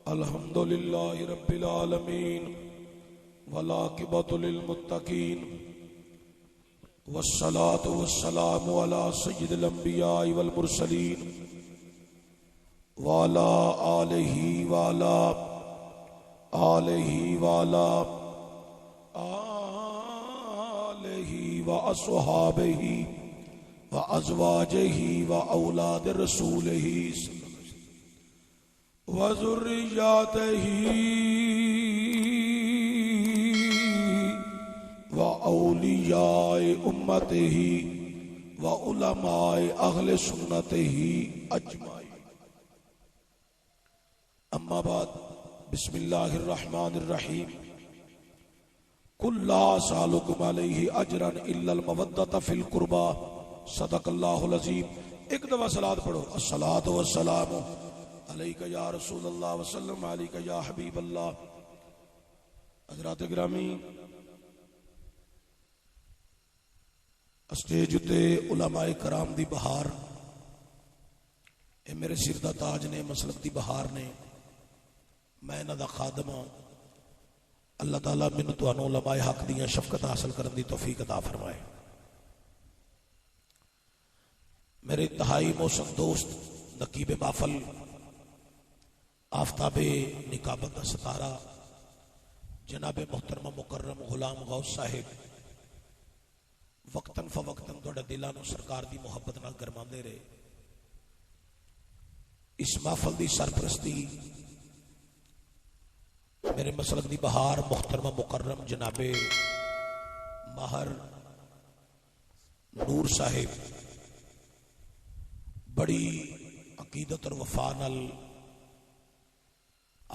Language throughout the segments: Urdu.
الحمد للہ رب العالمین والعاقبۃ للمتقین والصلاة والسلام علی سید الانبیاء والمرسلین وعلی آلہ واصحابہ وازواجہ واولاد رسولہ وذریاتہ واولیاء امتہ وعلماء اہل سنتہ اجمعین. اما بعد، بسم اللہ الرحمن الرحیم. قل لا اسألکم علیہ اجرا الا المودۃ فی القربى. صدق اللہ العظیم. ایک دفعہ صلاۃ پڑھو. الصلاۃ والسلام علیک یا رسول اللہ وسلم علیک یا حبیب اللہ. حضرات گرامی، اسٹیج تے علماء کرام دی بہار، اے میرے سر دا تاج نے، مسلک دی بہار نے. میں انہاں دا خادم ہاں. اللہ تعالیٰ مینوں تانوں علماء حق دیاں شفقت حاصل کرن دی توفیق عطا فرمائے. میرے انتہائی محسن دوست نقیب محفل، آفتاب نکابت دا ستارہ، جناب محترم مکرم غلام غوث صاحب، وقتاً فوقتاً تھوڑے دلانو سرکار دی محبت نال گرماندے رہے. اس محفل دی سرپرستی میرے مسلک دی بہار محترم مکرم جناب ماہر نور صاحب بڑی عقیدت اور وفا نال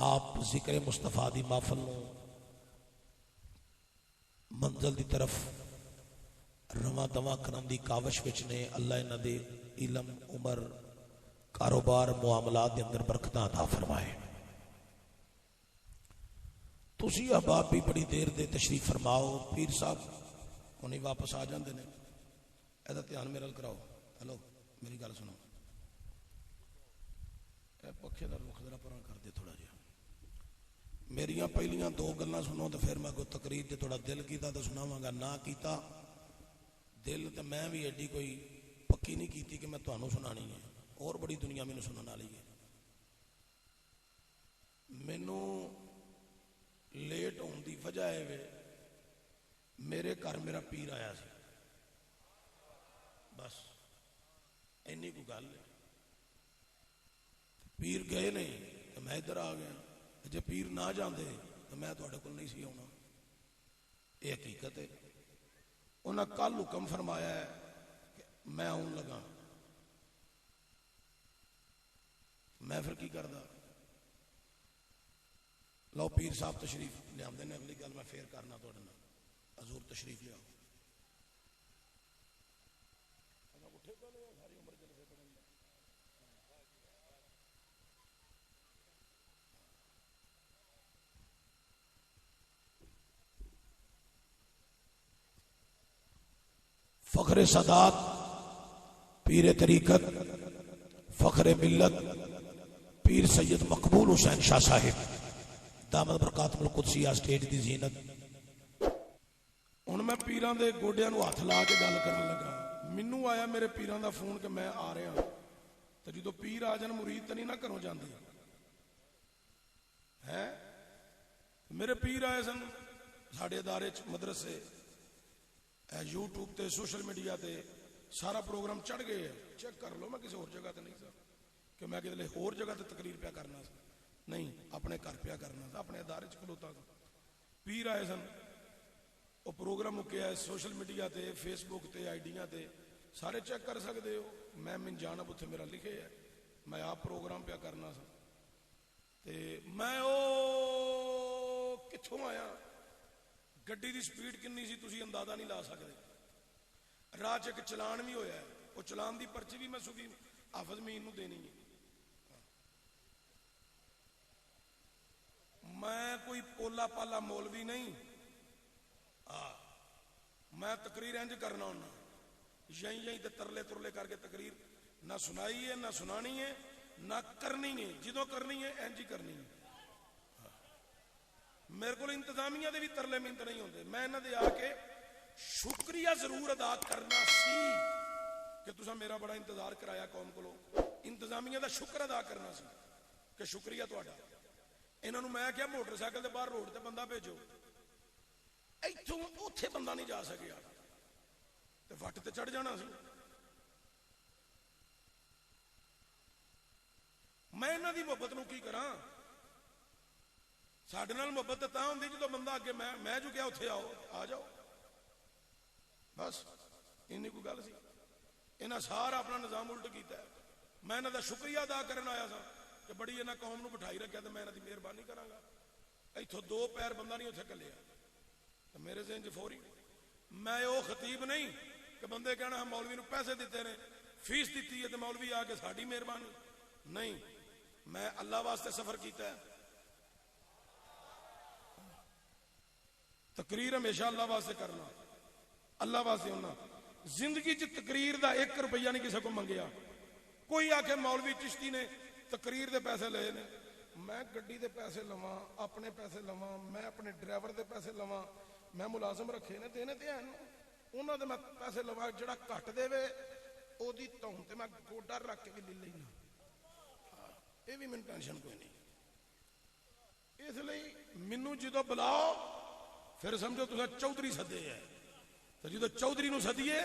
آپ ذکر مصطفیٰ دی محفل نو منزل دی طرف رواں دواں کرن دی کاوش وچ نے. اللہ انہاں دے علم، عمر، کاروبار، معاملات دے اندر برکتاں عطا فرمائے. تسی احباب بھی بڑی دیر دے تشریف فرماؤ. پیر صاحب ہونی واپس آ جاندے نے. ایدا دھیان میرے نال کراؤ. ہلو، میری گل سنو. اے پکھے دا رخ ذرا پراں کر دے تھوڑا جہا. میریاں پہلیاں دو گلاں سنو تو پھر میں کوئی تقریر تے تھوڑا دل کیتا تو سناواں گا. نہ کیتا دل تے میں بھی ایڈی کوئی پکی نہیں کیتی کہ میں تانوں سنانی ہے. اور بڑی دنیا مینوں سنن والی ہے. مینوں لیٹ ہون دی وجہ ہے میرے گھر میرا پیر آیا سی. بس اینی کو گل ہے. پیر گئے نہیں تو میں ادھر آ گیا. جے پیر نہ جاندے تو میں تواڈے کول نہیں سی آنا. یہ حقیقت ہے. انہاں کل حکم فرمایا ہے کہ میں آن لگا. میں پھر کی کردا؟ لو پیر صاحب تشریف لے آمدے نے. اگلی گل میں پھر کرنا تواڈے نال. حضور تشریف لے آؤ. فخر سادات، پیر طریقت، فخر ملت، پیر سید مقبول حسین شاہ صاحب دامت برکاتہ القدسیہ اسٹیج دی زینت. ہن میں پیراں دے گوڈیاں نو ہاتھ لا کے گل کرن لگا. مینوں آیا میرے پیراں دا فون کہ میں آ رہا. تو جدوں پیر آ جان مرید تے نہیں نہ گھروں جاندے ہیں. میرے پیر آئے سن ساڈے ادارے چ مدرسے، یوٹیوب تے سوشل میڈیا تے سارا پروگرام چڑھ گئے. چیک کر لو. میں کسی اور جگہ تے نہیں سا کہ میں کسی اور جگہ تے تقریر پیا کرنا سا. نہیں، اپنے گھر پیا کرنا سا، اپنے ادارے چ کھلوتا سا. پیر آئے سن، وہ پروگرام مکیا ہے سوشل میڈیا تے، فیس بک تے، آئیڈیاں تے سارے چیک کر سکتے ہو. میں من جانب اتنے میرا لکھے ہے. میں آپ پروگرام پیا کرنا سا. تے میں او کتھوں آیا، گڈی دی سپیڈ کنی سی تسی اندازہ نہیں لا سکتے. راہ چ ایک چلان بھی ہویا ہے. وہ چلان دی پرچی بھی میں سکی حافظ مین نو دینی ہے. میں کوئی پولا پالا مولوی نہیں. میں تقریر انج کرنا ہونا، یہیں تے ترلے ترلے کر کے تقریر نہ سنائی ہے، نہ سنانی ہے، نہ کرنی ہے. جدوں کرنی ہے انج ہی کرنی ہے. میرے کو انتظامیہ دے بھی ترلے منت نہیں ہوندے. میں انہاں دے آ کے شکریہ ضرور ادا کرنا سی کہ تساں میرا بڑا انتظار کرایا قوم کو. انتظامیہ دا شکر ادا کرنا سی کہ شکریہ تہاڈا. انہاں نوں میں کہیا موٹر سائیکل دے باہر روڈ تے بندہ بھیجو. ایتھوں اوتھے بندہ نہیں جا سکیا تے وٹ تے چڑھ جانا سی. میں انہاں دی محبت نوں کی کراں؟ ساڈے نال محبت تاں ہوندی جدوں بندہ اگے میں جو کیا اوتھے آؤ آ جاؤ. بس اینی کوئی گل سی. انہاں سارا اپنا نظام الٹ کیتا ہے. میں انہاں دا شکریہ ادا کرن آیا سا کہ بڑی انہاں قوم نوں بٹھائی رکھیا تے میں انہاں دی مہربانی کراں گا. ایتھوں دو پیر بندہ نہیں اوتھے کلیا. تے میرے ذہن چ فوری میں او خطیب نہیں کہ بندے کہنا ہم مولوی نوں پیسے دیتے نے فیس دیتی ہے تے مولوی آ کے ساڈی مہربانی نہیں. میں اللہ واسطے سفر کیتا ہے. تقریر ہمیشہ اللہ واسطے کرنا, اللہ واسطے ہونا. زندگی چ تقریر دا 1 روپیہ نہیں کسی کو منگیا. کوئی آکھے مولوی چشتی نے تقریر دے پیسے لے نے. میں گڈی دے پیسے لواں, اپنے پیسے لواں, میں اپنے ڈرائیور دے پیسے لواں, میں ملازم رکھے نے دینے تے ہیں انہاں دے میں پیسے لواں. جڑا کٹ دے وے او دی تون تے میں گوڈا رکھ کے بھی لے لینا. یہ بھی مینوں ٹینشن کوئی نہیں. اس لیے مینوں جدوں بلاؤ پھر سمجھو تساں چودھری سدے ہے. تو جدو چودھری نو سدیے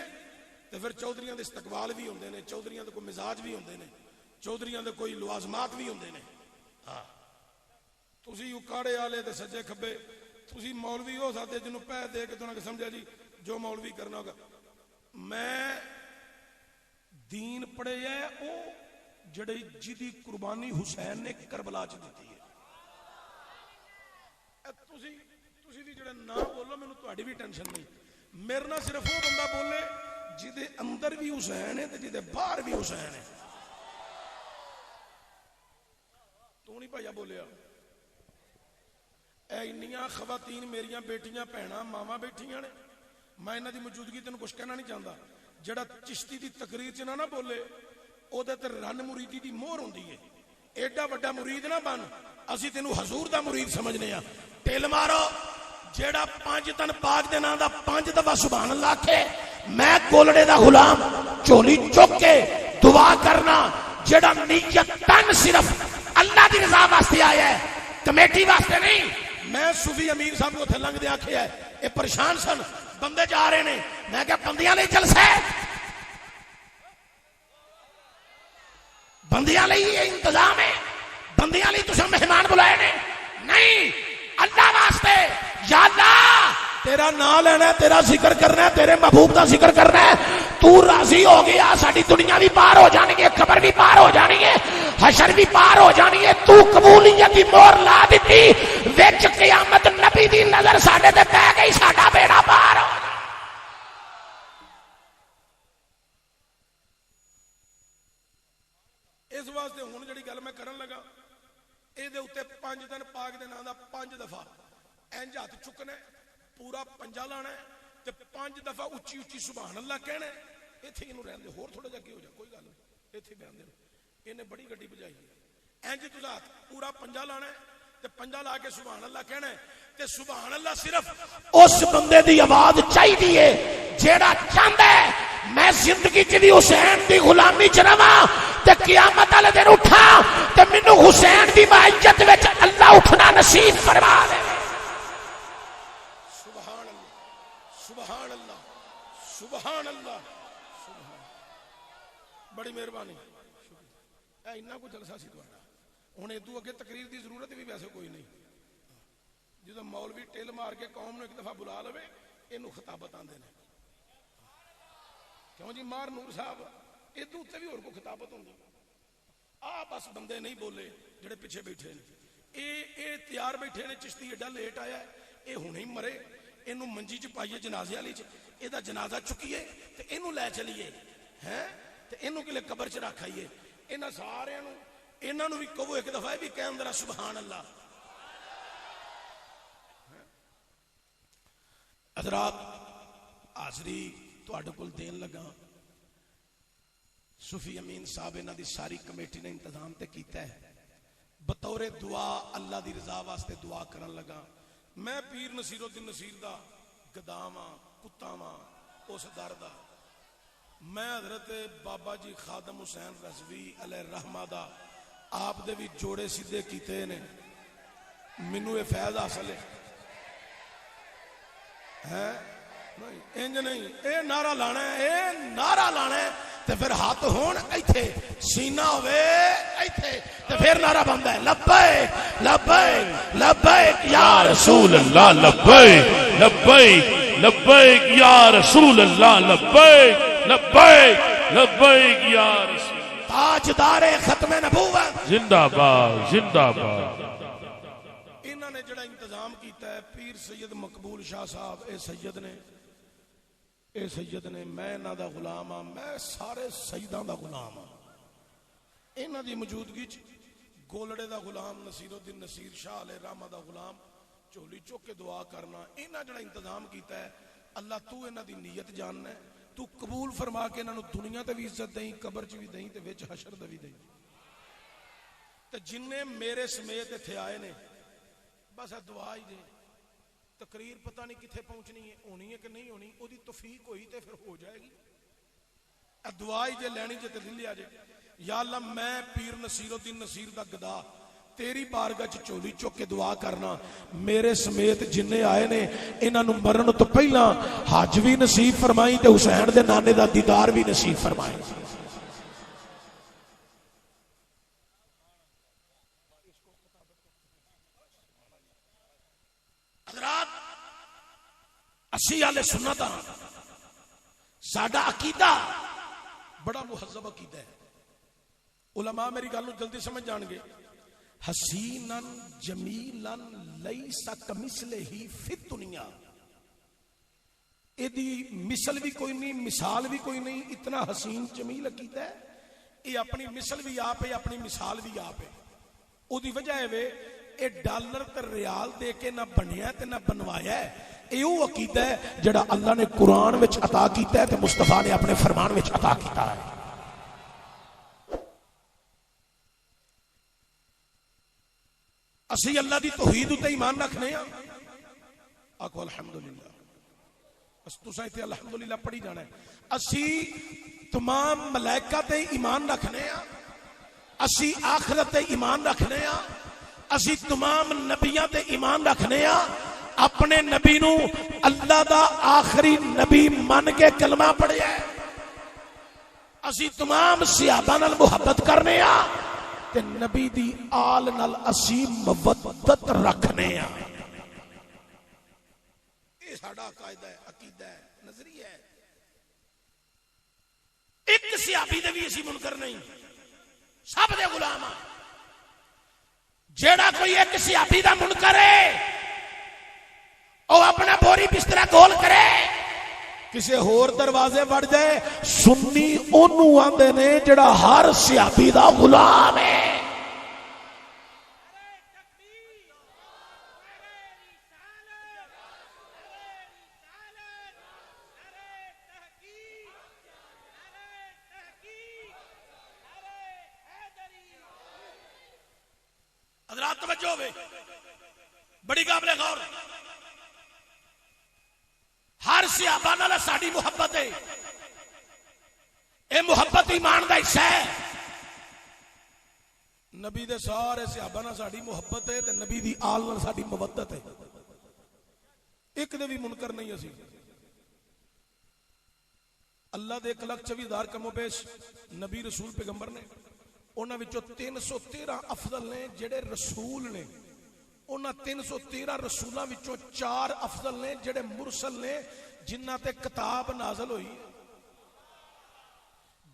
تو پھر چودھریاں دے استقبال بھی ہوندے نے, چودھریاں دے کوئی مزاج بھی ہوندے نے, چودھریاں دے کوئی لوازمات بھی ہوندے نے. ہاں تسی اکاڑے والے تے سجے کھبے تسی مولوی ہو سکتے جنوں پیسے دے کے تنہاں سمجھا جی جو مولوی کرنا ہوگا. میں دین پڑھے ہے او جڑی جدی قربانی حسین نے کربلا چ دتی ہے. تسی بھی جڑا نہ بولو مینوں تہاڈی بھی ٹینشن نہیں. میرے نہ صرف وہ بندہ بولے جدے اندر بھی حسین ہے تے جدے باہر بھی حسین ہے. تو نہیں بھائی بولیا. اینیاں خواتین میریاں بیٹیاں بھیناں ماواں بیٹھیاں نے. میں انہاں دی موجودگی تینوں کچھ کہنا نہیں چاہتا. جڑا چشتی دی تقریر چ نہ بولے او دے تے رن مریدی دی مہر ہوندی ہے. ایڈا وڈا مرید نہ بن, اسی تینوں حضور دا مرید سمجھنے ہاں. ٹل مارو جیڑا 5 تن پاک دے نام دا 5 دفعہ سبحان اللہ کے میں کولڑے دا غلام چولی چک کے دعا کرنا. جیڑا نیت تن صرف اللہ دی رضا واسطے آیا ہے, کمیٹی واسطے نہیں. میں صوفی امیر صاحب کو تھے لنگ دے آکھے ہے اے پریشان سن بندے جا رہے نے. میں کہ بندیاں لئی جلسہ ہے, بندیاں لئی یہ انتظام ہے, بندیاں لئی تساں مہمان بلائے نے نہیں. اللہ واسطے یا اللہ تیرا نام لینا ہے, تیرا ذکر کرنا ہے, تیرے محبوب کا ذکر کرنا ہے. تو راضی ہو گیا ساری دنیا بھی پار ہو جانی ہے, قبر بھی پار ہو جانی ہے, حشر بھی پار ہو جانی ہے. تو قبولیت دی مہر لا دیتی وچ قیامت نبی دی نظر ساڈے تے پے گئی, ساڈا بیڑا پار ہو. اس واسطے ہن جڑی گل میں کرن لگا اے دے اوتے 5 دن پاک دے نام دا 5 دفعہ انج ہاتھ چکنا ہے, پورا پنجا لانا ہے تے 5 دفعہ اچھی اچھی سبحان اللہ کہنا ہے. ایتھے اینوں رہن دے, ہور تھوڑا جا کی ہو جا کوئی گل نہیں, ایتھے بیان دے. اینے بڑی گڈی بجائی ہے. انج تساں ہاتھ پورا پنجا لانا ہے تے پنجا لا کے سبحان اللہ کہنا ہے. تے سبحان اللہ صرف اس بندے دی آواز چاہیے ہے جیڑا چاہندا ہے میں زندگی چ بھی حسین دی غلامی چ رہواں تے قیامت والے دن اٹھا تے مینوں حسین دی معیت وچ اللہ اٹھنا نصیب فرما دے. سبحان اللہ سبحان اللہ سبحان اللہ سبحان. بڑی مہربانی. اینا کو جلسہ سی تہاڈا. ہن ادو اگے تقریر دی ضرورت بھی ویسے کوئی نہیں. جدو مولوی ٹل مار کے قوم نو ایک دفعہ بلا لوے اینو خطابت آندے نے. کیوں جی مار نور صاحب ادو تے بھی اور کو خطابت ہوندی. آ بس بندے نہیں بولے جڑے پیچھے بیٹھے نے. اے تیار بیٹھے نے, چشتی ایڈا لیٹ آیا ہے, اے ہنے ہی مرے, اینو منجی چ پائیے جنازے والی چ, اے دا جنازہ چکیے تے اینو لے چلیے ہیں تے اینو کلے قبر چ رکھ آئیے. انہاں سارے نو انہاں نو بھی کہو ایک دفعہ بھی کہن ذرا سبحان اللہ. حضرات حاضری تواڈے کول دین لگا. صوفی امین صاحب انہاں دی ساری کمیٹی نے انتظام تے کیتا ہے. بطور دعا اللہ دی رضا واسطے دعا کرن لگا. میں پیر نصیر الدین نصیر دا گداواں کتاواں اس در دا میں حضرت بابا جی خادم حسین رضوی علیہ رحمہ دا آپ دے بھی جوڑے سیدھے کیتے نے مینوں یہ فیض حاصل ہے انج نہیں اے نعرہ لانا ہے اے نعرہ لانا ہے تے پھر ہاتھ ہون ایتھے سینہ ہوئے ایتھے تے پھر نعرہ بندا ہے لبیک لبیک لبیک یا رسول اللہ لبیک لبیک لبیک یا رسول اللہ لبیک لبیک لبیک یا رسول تاجدار ختم نبوت زندہ باد زندہ باد. انہوں نے جڑا انتظام کیتا ہے پیر سید مقبول شاہ صاحب اے سید نے میں انہاں دا غلام ہاں میں سارے سیداں دا غلام ہاں انہاں دی موجودگی چ گولڑے دا غلام نصیر الدین نصیر شاہ علیہ رحمہ دا غلام چولی چوک کے دعا کرنا انہاں جڑا انتظام کیتا ہے اللہ تو انہاں دی نیت جاننا ہے تو قبول فرما کے انہاں نو دنیا تے بھی عزت دیں قبر چ بھی دیں تے وچ حشر تے بھی دیں تے جننے میرے سمیت ایتھے آئے نے بس دعا ہی دیں تقریر پتہ نہیں کتھے پہنچنی ہے ہونی ہے کہ نہیں ہونی او دی توفیق ہوئی تے پھر ہو جائے گی دعا ہی جے لینی جے تے لے آ جائے یا اللہ میں پیر نصیر الدین نصیر دا گدا تیری بارگاہ چ چولی چوک کے دعا کرنا میرے سمیت جننے آئے نے انہاں نو مرن تو پہلا حج بھی نصیب فرمائی تے حسین دے نانے دا دیدار بھی نصیب فرمائی. حضرات اسی اہل سنت ہاں ساڈا عقیدہ بڑا مہذب عقیدہ ہے. علماء میری گل نو جلدی سمجھ جان گے. حسینن جمیلن لیس کمثلہ فی الدنیا ایدی مثل بھی کوئی نہیں مثال بھی کوئی نہیں اتنا حسین جمیل عقیدہ ہے یہ اپنی مثل بھی آپ ہے اپنی مثال بھی آپ ہے او دی وجہ ہے اے ڈالر تے ریال دے کے نہ بنیا تے نہ بنوایا ہے اے او عقیدہ ہے جڑا اللہ نے قرآن وچ عطا کیتا ہے تے مصطفیٰ نے اپنے فرمان وچ عطا کیتا ہے. اسی اللہ دی توحید تے ایمان رکھنے ہیں آکھو الحمدللہ اس تو سائتے الحمدللہ پڑھی جانا ہے. اسی تمام ملائکہ تے ایمان رکھنے ہیں اسی آخرت تے ایمان رکھنے ہیں اسی تمام نبیاں تے ایمان رکھنے ہیں اپنے نبی نو اللہ دا آخری نبی من کے کلمہ پڑھے ہے اسی تمام صحابہ نال محبت کرنے ہیں تے نبی دی آل نال اسی مودت رکھنے ہیں. یہ ساڈا قاعدہ ہے عقیدہ ہے نظریہ ہے. ایک صحابی دے بھی اسی منکر نہیں سب دے غلام ہیں. جیڑا کوئی ایک صحابی دا منکر ہے او اپنا بوری بسترا گول کرے کسے ہور دروازے وڑ جائے سنی اونوں آندے نے جڑا ہر صحابی دا غلام ہے. حضرات توجہ ہوئے بڑی قابل غور ہر صحابہ نال ساڈی محبت ہے اے محبت ایمان دا حصہ ہے. نبی دے سارے صحابہ نال ساڈی محبت ہے تے نبی دی آل نال ساڈی مودت ہے. ایک دے بھی منکر نہیں اسی. اللہ دے 1,24,000 کم و بیش نبی رسول پیغمبر نے انہاں وچوں 313 افضل نے جڑے رسول نے انہاں 313 رسولاں وچوں 4 افضل نے جڑے مرسل نے جنہاں تے کتاب نازل ہوئی.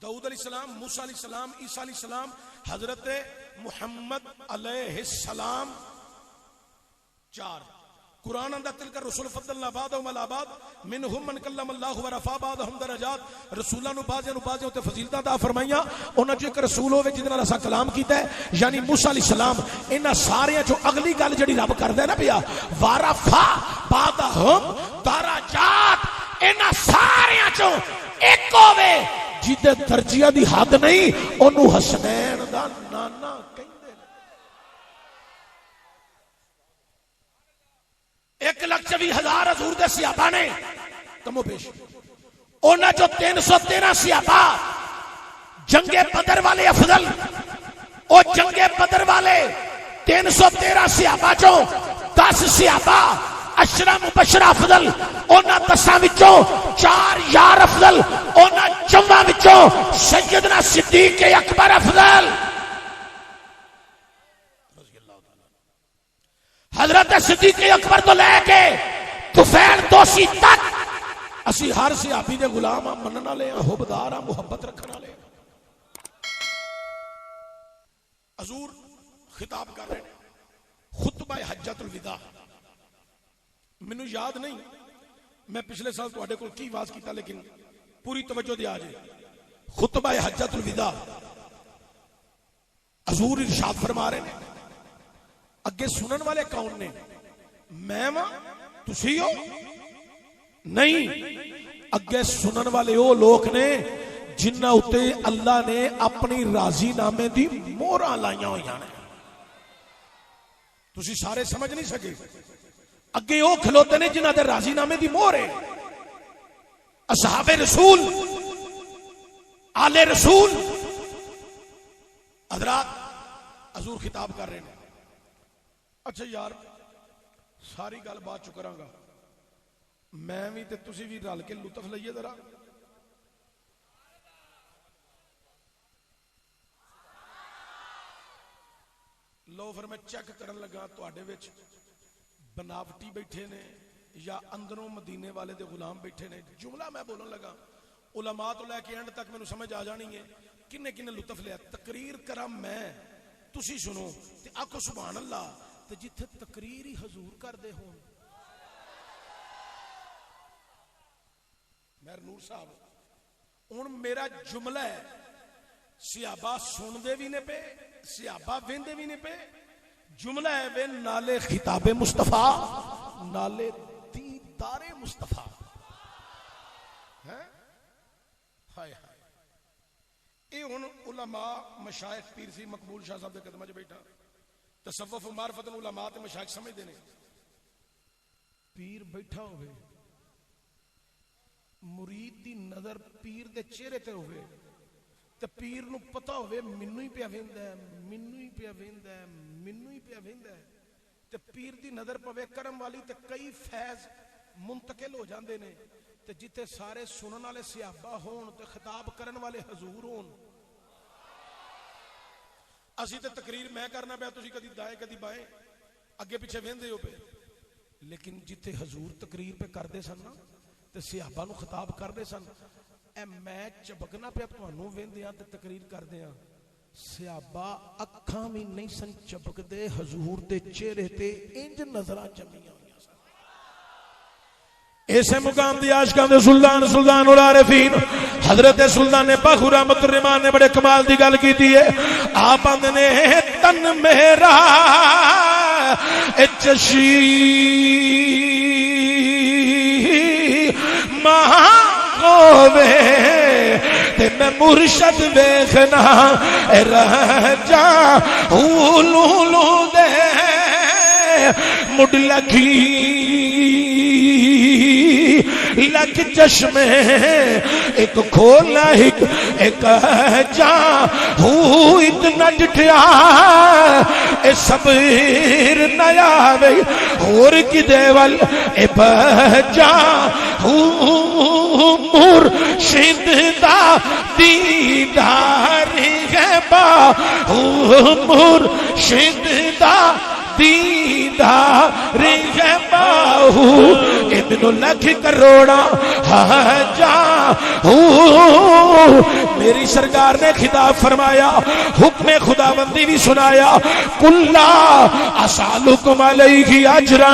داؤد علیہ السلام موسیٰ علیہ السلام عیسیٰ علیہ السلام حضرت محمد علیہ السلام 4. قرآن اندر تلک رسول فضلنا بعضهم على بعض منهم من کلم اللہ ورفع بعضهم درجات. رسولاں نو بعضیاں تے فضیلتاں عطا فرمائیاں انہاں چوں ایک رسول ہوے جدے نال اساں کلام کیتا ہے یعنی موسیٰ علیہ السلام. انہاں ساریاں چوں اگلی گل جڑی رب کردا ہے نا پیا ورفع بعضهم درجات انہاں ساریاں چوں ایک ہوے جدے درجیاں دی حد نہیں اونوں حسنین دا نانا کہندے. 23,000 حضور دے صحابہ نے کم و بیش، انہاں جو 313 صحابہ جنگ بدر والے افضل، او جنگ بدر والے 313 صحابہ چوں 10 صحابہ عشرہ مبشرہ افضل، انہاں 10 وچوں 4 یار افضل، انہاں 4 وچوں سیدنا صدیق اکبر افضل، حضرت صدیق اکبر تو لے کے طفیل دوسی تک اسی ہر صحابی دے غلام ہاں، منن والے ہاں، حبدار ہاں، محبت رکھن والے۔ حضور خطاب کر رہے ہیں خطبہ حجۃ الوداع، مینوں یاد نہیں میں پچھلے سال تواڈے کول کی واز کیتا، لیکن پوری توجہ دیا جائے۔ خطبہ حجۃ الوداع حضور ارشاد فرما رہے ہیں، اگے سنن والے کون نے؟ میں ہاں، تسی ہو؟ نہیں، اگے سنن والے وہ لوگ نے جنہ اتے اللہ نے اپنی راضی نامے دی مہراں لائیاں ہوئیاں نے۔ تسی سارے سمجھ نہیں سکے، اگے وہ کھلوتے نے جنہ دے راضی نامے دی مہر ہے، اصحاب رسول، آل رسول۔ حضرات حضور خطاب کر رہے ہیں، اچھا یار ساری گل بات چ کراں گا، میں بھی تے تسی بھی رل کے لطف لئیے ذرا۔ لو پھر میں چیک کرن لگا تواڈے وچ بناوٹی بیٹھے نے یا اندروں مدینے والے دے غلام بیٹھے نے۔ جملہ میں بولن لگا علماء تو لے کے اینڈ تک مینوں سمجھ آ جانی ہے کنے کنے لطف لیا۔ تقریر کراں میں، تسی سنو تے آکھو سبحان اللہ، تے جتھے تقریر ہی حضور کر دے ہون۔ میر نور صاحب ہن میرا جملہ ہے، صحابہ سن دے بھی نے پے، صحابہ ویندے بھی نے پے، جملہ ہے وے نالے خطاب مصطفیٰ، نالے دیدار مصطفیٰ۔ ہائے ہائے، اے ہن علماء مشائخ پیر سی مقبول شاہ صاحب دے قدماں وچ بیٹھا، تصوف و معرفت علماء تے مشائخ سمجھدے نے، پیر بیٹھا ہوئے، مرید دی نظر پیر دے چہرے تے ہوئے تے پیر نو پتہ ہوئے منوں ہی پیا ویندا ہے، منوں ہی پیا ویندا ہے، منوں ہی پیا ویندا ہے، تے پیر دی نظر پوے کرم والی تے کئی فیض منتقل ہو جاندے نے، تے جتے سارے سنن والے صحابہ ہون تے خطاب کرن والے حضور ہون۔ اسی تے تقریر میں کرنا پیا، تسی کدی دائیں کدی بائیں اگے پیچھے ویندے ہو پے، لیکن جتے حضور تقریر پہ کردے سن نا تے صحابہ نو خطاب کردے سن، اے میں چبکنا پیا تانوں ویندیاں تے تقریر کردیاں، صحابہ اکھاں بھی نہیں سن چبکدے، حضور دے چہرے تے انج نظراں جمیاں ہوئیاں سن۔ ایسے مقام دی عاشقاں دے سلطان سلطان العارفین حضرت سلطان باہو رحمت الرحمان نے بڑے کمال دی گل کیتی ہے۔ آپ آندے نے تن میرا چشی ہووے تے میں مرشد ویکھنا رہ جا لولو دے مڈ لکھی لک چشمے ایک کھولا ایک جا ہوں اتنا ڈٹھیا اے صبر نیا وے اور کی دیوال اے بجا ہوں مرشد دا دیدار ہے با ہوں مرشد دا دیدار ہے باہو اے منو لکھ کروڑا جا میری سرکار نے خطاب فرمایا، حکم خداوندی بھی سنایا، کلا اسالکم علیہ اجرا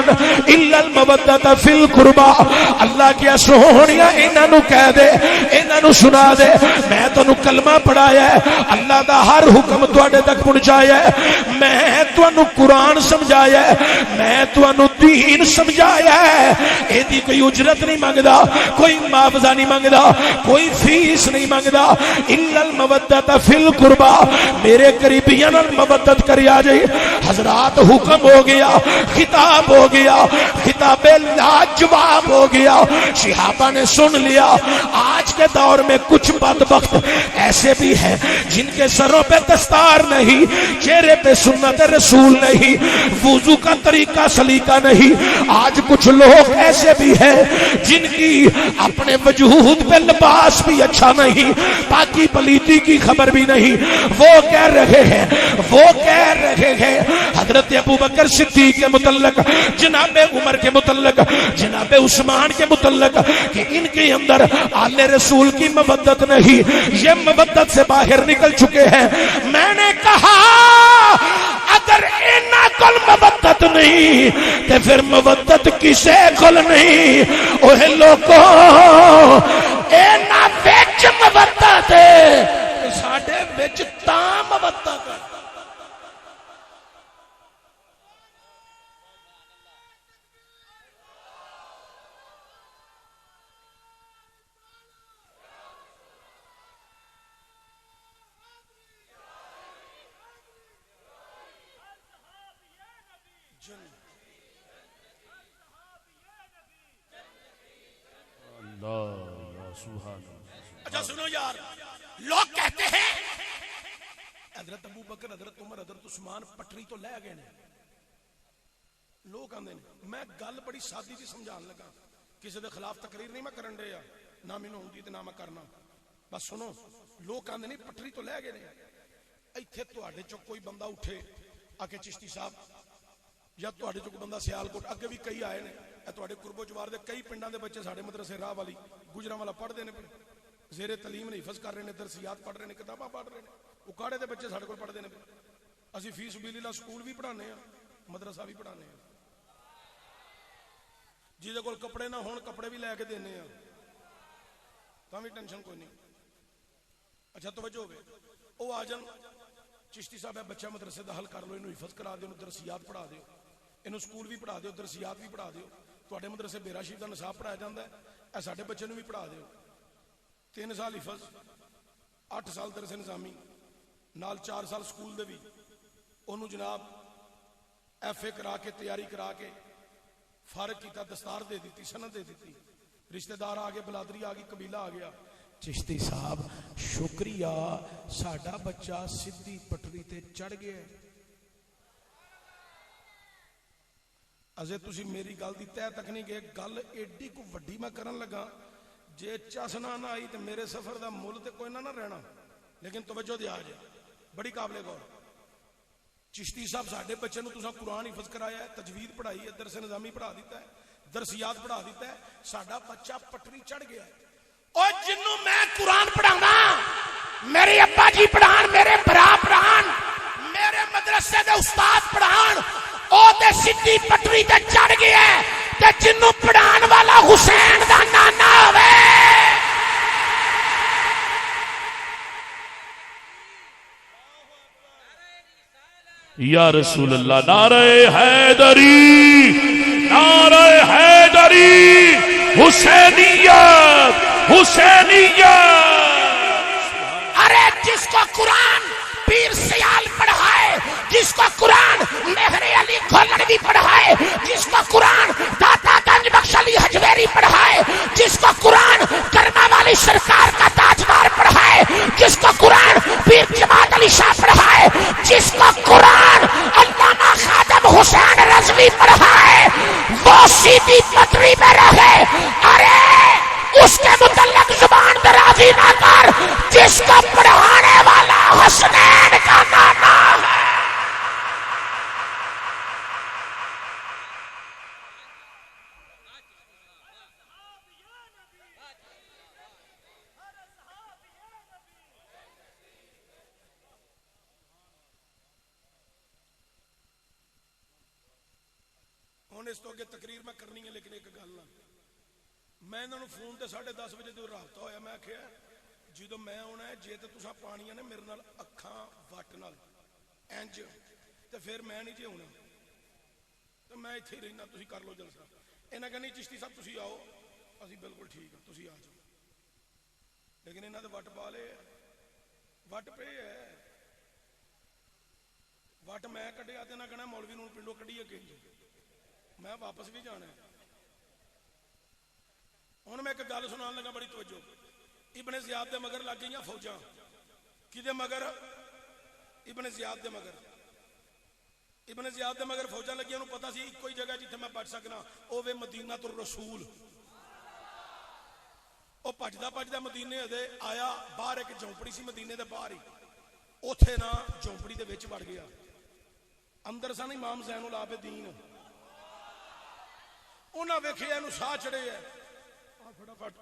الا المودۃ فی القربى، اللہ کیا سونیا انہاں نو کہہ دے، انہاں نو سنا دے میں تانوں کلمہ پڑھایا ہے، اللہ دا ہر حکم تواڈے تک پہنچایا ہے، میں تانوں قرآن سمجھایا ہے، میں تانوں دین سمجھایا ہے، ایدی کوئی اجرت نہیں مانگدا، کوئی معاوضہ نہیں مانگدا، کوئی فیس نہیں مانگدا، الا المودۃ فی القربى، میرے قریبیاں نال مودت کریا جائے. حضرات حکم ہو گیا، خطاب ہو گیا، خطاب لاجواب ہو گیا. صحابہ نے سن لیا. آج کے دور میں کچھ بدبخت ایسے بھی ہیں جن کے سروں پہ دستار نہیں، چہرے پہ سنت رسول نہیں، وضو کا طریقہ سلیقہ نہیں. آج کچھ لوگ ایسے بھی ہیں جن کی اپنے وجود پہ لباس بھی اچھا نہیں، پاکی پلیتی کی خبر بھی نہیں. وہ کہہ رہے ہیں حضرت ابوبکر صدیق کے متعلق، جناب عمر کے متعلق، جناب عثمان کے متعلق کہ ان کے اندر آل رسول کی مودت نہیں، یہ مودت سے باہر نکل چکے ہیں. میں نے کہا اگر انہاں کول مودت نہیں تے پھر مودت کسے کول نہیں؟ اوہ لوگوں انہاں وچ مودت ہے، ساڈے وچ تاں مودت ہے. اچھا سنو یار، لوگ کہتے ہیں حضرت ابو بکر، حضرت عمر، حضرت عثمان پٹری تو لے گئے نے. لوگ آندے نے، میں گل بڑی سادی جی سمجھان لگا، کسی دے خلاف تقریر نہیں میں کرن دیا، نہ مینوں ہوندی تے نہ میں کرنا. بس سنو، لوگ آندے نے پٹری تو لے گئے نے. ایتھے تواڈے چوں کوئی بندہ اٹھے آ کے چشتی صاحب، یا تواڈے چوں کوئی بندہ سیالکوٹ، اگے بھی کئی آئے نے، اے تواڈے قرب و جوار دے کئی پنڈاں دے بچے ساڈے مدرسے راہ والی گجراں والا پڑھدے نے، زیر تعلیم نے حفظ کر رہے ہیں، درسیات پڑھ رہے ہیں، کتاباں پڑھ رہے ہیں. اکاڑے دے بچے ساڈے کول پڑھدے نے. اسی فی سبیل اللہ سکول بھی پڑھانے ہیں، مدرسہ بھی پڑھانے ہیں. جہدے کول کپڑے نہ ہون کپڑے بھی لے کے دینے ہیں، تاں بھی ٹینشن کوئی نہیں. اچھا توجہ ہوے، او آ جان چشتی صاحب بچہ مدرسے دا حل کر لو، انہوں حفظ کرا دیو، درسیات پڑھا دیو، انہوں سکول بھی پڑھا دیو، درسیات بھی پڑھا دیو. تواڈے مدرسے بیرا شریف دا نصاب پڑھایا جاندا ہے، اے ساڈے بچے نوں بھی پڑھا دیو. 3 سال حفظ، 8 سال درس نظامی، نال 4 سال سکول دے بھی. انہوں جناب ایف اے کرا کے تیاری کرا کے فارغ کیتا، دستار دے دیتی، سند دے دیتی، رشتہ دار آ گئے، بلادری آ گئی، قبیلہ آ گیا. چشتی صاحب شکریہ، ساڈا بچہ سدھی پٹری تے چڑھ گیا. اجے تسی میری گل دی تہ تک نہیں گئے، گل ایڈی کو وڈی میں کرن لگا، جے چسنا نہ آئی تے میرے سفر دا مل تے کوئی نہ رہنا. لیکن توجہ دیا جائے، بڑی قابل غور. چشتی صاحب ساڈے بچے نوں تساں قرآن حفظ کرایا ہے، تجوید پڑھائی ہے، درس نظامی پڑھا دیتا ہے، درسیات پڑھا دیتا ہے. ساڈا بچہ پٹری چڑھ گیا ہے. اور جنوں میں قرآن پڑھانا، میرے ابا جی پڑھان، میرے برا پڑھان، میرے مدرسے دے استاد پڑھان، او تے سدھی پٹری تے چڑھ گیا ہے. تے جنوں پڑھان والا حسین دا نانا ہوے، یا رسول اللہ، نعرہ حیدری، نعرہ حیدری، حسینیت، حسینیت. ارے جس کو قرآن پیر سیال پڑھائے، جس کو قرآن مہر علی کھولڑوی پڑھائے، جس کو قرآن داتا گنج بخش علی حجویری پڑھائے، جس کو قرآن کرما والی سرکار کا تاجدار پڑھائے، جس کو قرآن پیر جماعت علی شاہ پڑھائے، جس کو قرآن علامہ خادم حسین رضوی پڑھائے، وہ سیدھی پٹری میں رہے. ارے اس کے متعلق زبان درازی نہ کر، جس کو پڑھانے والا حسنین کا نانا ہے. ہوں اس تو اگے تقریر میں کرنی ہے، لیکن ایک گل نہ، میں انہوں نے فون تے 10:30 بجے جو رابطہ ہویا، میں آخیا جدو میں آنا ہے، جے تو تساں پانی نے میرے نال اکھاں وٹ نال انج تے پھر میں نہیں جی ہونا، تو میں اتنے ہی رہنا، تسی کر لو جلسہ. انہاں کہ نہیں چشتی صاحب تسی آؤ، اسی بالکل ٹھیک ہے، تسی آ جاؤ. لیکن انہاں دے وٹ پا لے ਵਟ ਪਏ ਹੈ ਵਟ ਮੈਂ ਕੱਢਿਆ ਤੇ ਨਾ ਕਹਿਣਾ ਮੌਲਵੀ ਨੂੰ ਪਿੰਡੋਂ ਕੱਢੀਏ ਕਿ ਮੈਂ ਵਾਪਸ ਵੀ ਜਾਣਾ। ਹੁਣ ਮੈਂ ਇੱਕ ਗੱਲ ਸੁਣਾਉਣ ਲੱਗਾ, ਬੜੀ ਤਵੱਜੋ। ਇਬਨ ਜ਼ਿਆਦ ਦੇ ਮਗਰ ਲੱਗ ਗਈਆਂ ਫੌਜਾਂ। ਕਿਹਦੇ ਮਗਰ? ਇਬਨ ਜ਼ਿਆਦ ਦੇ ਮਗਰ। ਇਬਨ ਜ਼ਿਆਦ ਦੇ ਮਗਰ ਫੌਜਾਂ ਲੱਗੀਆਂ। ਉਹਨੂੰ ਪਤਾ ਸੀ ਇੱਕੋ ਹੀ ਜਗ੍ਹਾ ਜਿੱਥੇ ਮੈਂ ਬਚ ਸਕਣਾ, ਉਹ ਵੇ ਮਦੀਨਾ ਤੁਰ ਰਸੂਲ। ਉਹ ਭੱਜਦਾ ਭੱਜਦਾ ਮਦੀਨੇ ਦੇ ਆਇਆ। ਬਾਹਰ ਇੱਕ ਝੌਂਪੜੀ ਸੀ ਮਦੀਨੇ ਦੇ ਬਾਹਰ ਹੀ, ਉੱਥੇ ਨਾ ਝੌਂਪੜੀ ਦੇ ਵਿੱਚ ਵੜ ਗਿਆ। ਅੰਦਰ ਸਨ ਇਮਾਮ ਜ਼ੈਨੁਲ ਆਬਦੀਨ। ਉਹਨਾਂ ਵੇਖਿਆ ਇਹਨੂੰ ਸਾਹ ਚੜੇ ਹੈ, ਆ ਫਟਾਫਟ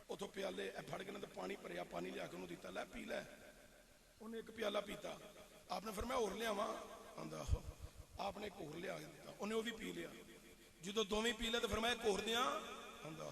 ਉਥੋਂ ਪਿਆਲੇ ਫੜ ਕੇ ਨਾ ਪਾਣੀ ਭਰਿਆ, ਪਾਣੀ ਲਿਆ ਕੇ ਉਹਨੂੰ ਦਿੱਤਾ, ਲੈ ਪੀ ਲੈ। ਉਹਨੇ ਇੱਕ ਪਿਆਲਾ ਪੀਤਾ। ਆਪਨੇ ਫਿਰ ਮੈਂ ਹੋਰ ਲਿਆਵਾਂ ਆਂਦਾ, ਆਪਨੇ ਇੱਕ ਹੋਰ ਲਿਆ ਕੇ ਦਿੱਤਾ, ਉਹਨੇ ਉਹ ਵੀ ਪੀ ਲਿਆ। ਜਦੋਂ ਦੋਵੇਂ ਪੀ ਲਿਆ ਤੇ ਫਿਰ ਮੈਂ ਇੱਕ ਹੋਰ ਦਿਆਂ ਆਂਦਾ,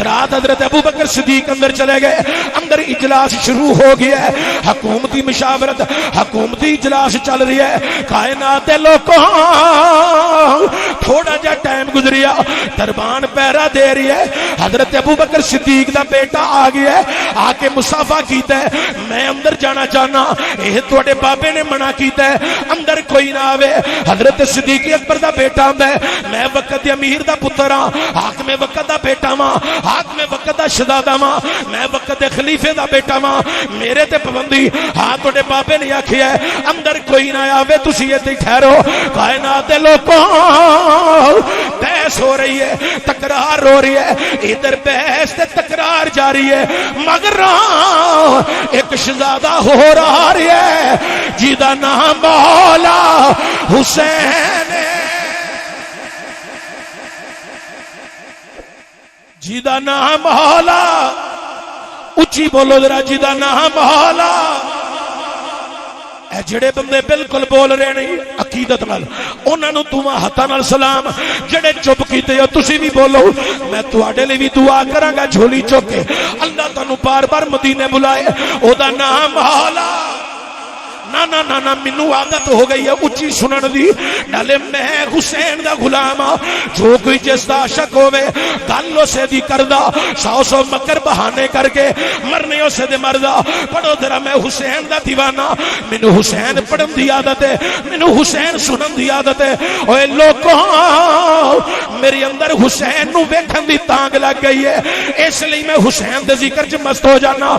حضرات حضرت ابو بکر صدیق اندر چلے گئے. اندر اجلاس شروع ہو گیا ہے, حکومتی مشاورت, حکومتی اجلاس چل رہی ہے. کائنات دے لوگوں تھوڑا جا ٹائم گزریا, دربان پیرا دے رہی ہے. حضرت ابو بکر صدیق دا بیٹا آ گیا ہے, آ کے مصافحہ کیتا ہے, میں اندر جانا چاہنا, یہ تواڈے بابے نے منع کیتا ہے اندر کوئی نہ آوے. حضرت صدیق اکبر دا بیٹا آندا ہے, میں وقت دے امیر دا پتر ہاں, حاکم وقت دا بیٹا واں, حاکم وقت دا شہزادہ واں, میں وقت دے خلیفے دا بیٹا واں, میرے تے پابندی. ہاں تواڈے بابے نے آکھیا ہے اندر کوئی نہ آوے, تسی ایتھے ٹھہرو. کائنات دے لوگوں بحث ہو رہی ہے, تکرار ہو رہی ہے, ادھر بحث تے تکرار جاری ہے, مگر ایک شہزادہ ہو رہا ہے جیدا نام مولا حسین ہے, جیدا نام مولا, اچھی بولو ذرا, جیدا نام مولا. اے جڑے بندے بالکل بول رہے نہیں عقیدت نال, انہاں نوں دوواں ہتھاں نال سلام. جڑے چپ کیتے ہو تسی بھی بولو, میں تواڈے لئی بھی دعا کراں گا جھولی چوک کے, اللہ تانوں بار بار مدینے بلائے, او دا نام مولا. نا نا نا نا, مینوں عادت ہو گئی ہے اچھی سنن دی, نالے میں حسین دا غلام ہاں. جو کوئی جس دا عاشق ہوے گل اسے دی کردا, سو سو مکر بہانے کر کے مرنے اسے دے مردا. پڑھو ذرا, میں حسین دا دیوانہ, مینوں حسین پڑھن دی عادت ہے, مینوں حسین سنن دی عادت ہے. اوے لوکاں میرے اندر حسین نو ویکھن دی تانگ لگ گئی ہے, اس لیے میں حسین دے ذکر چ مست ہو جانا.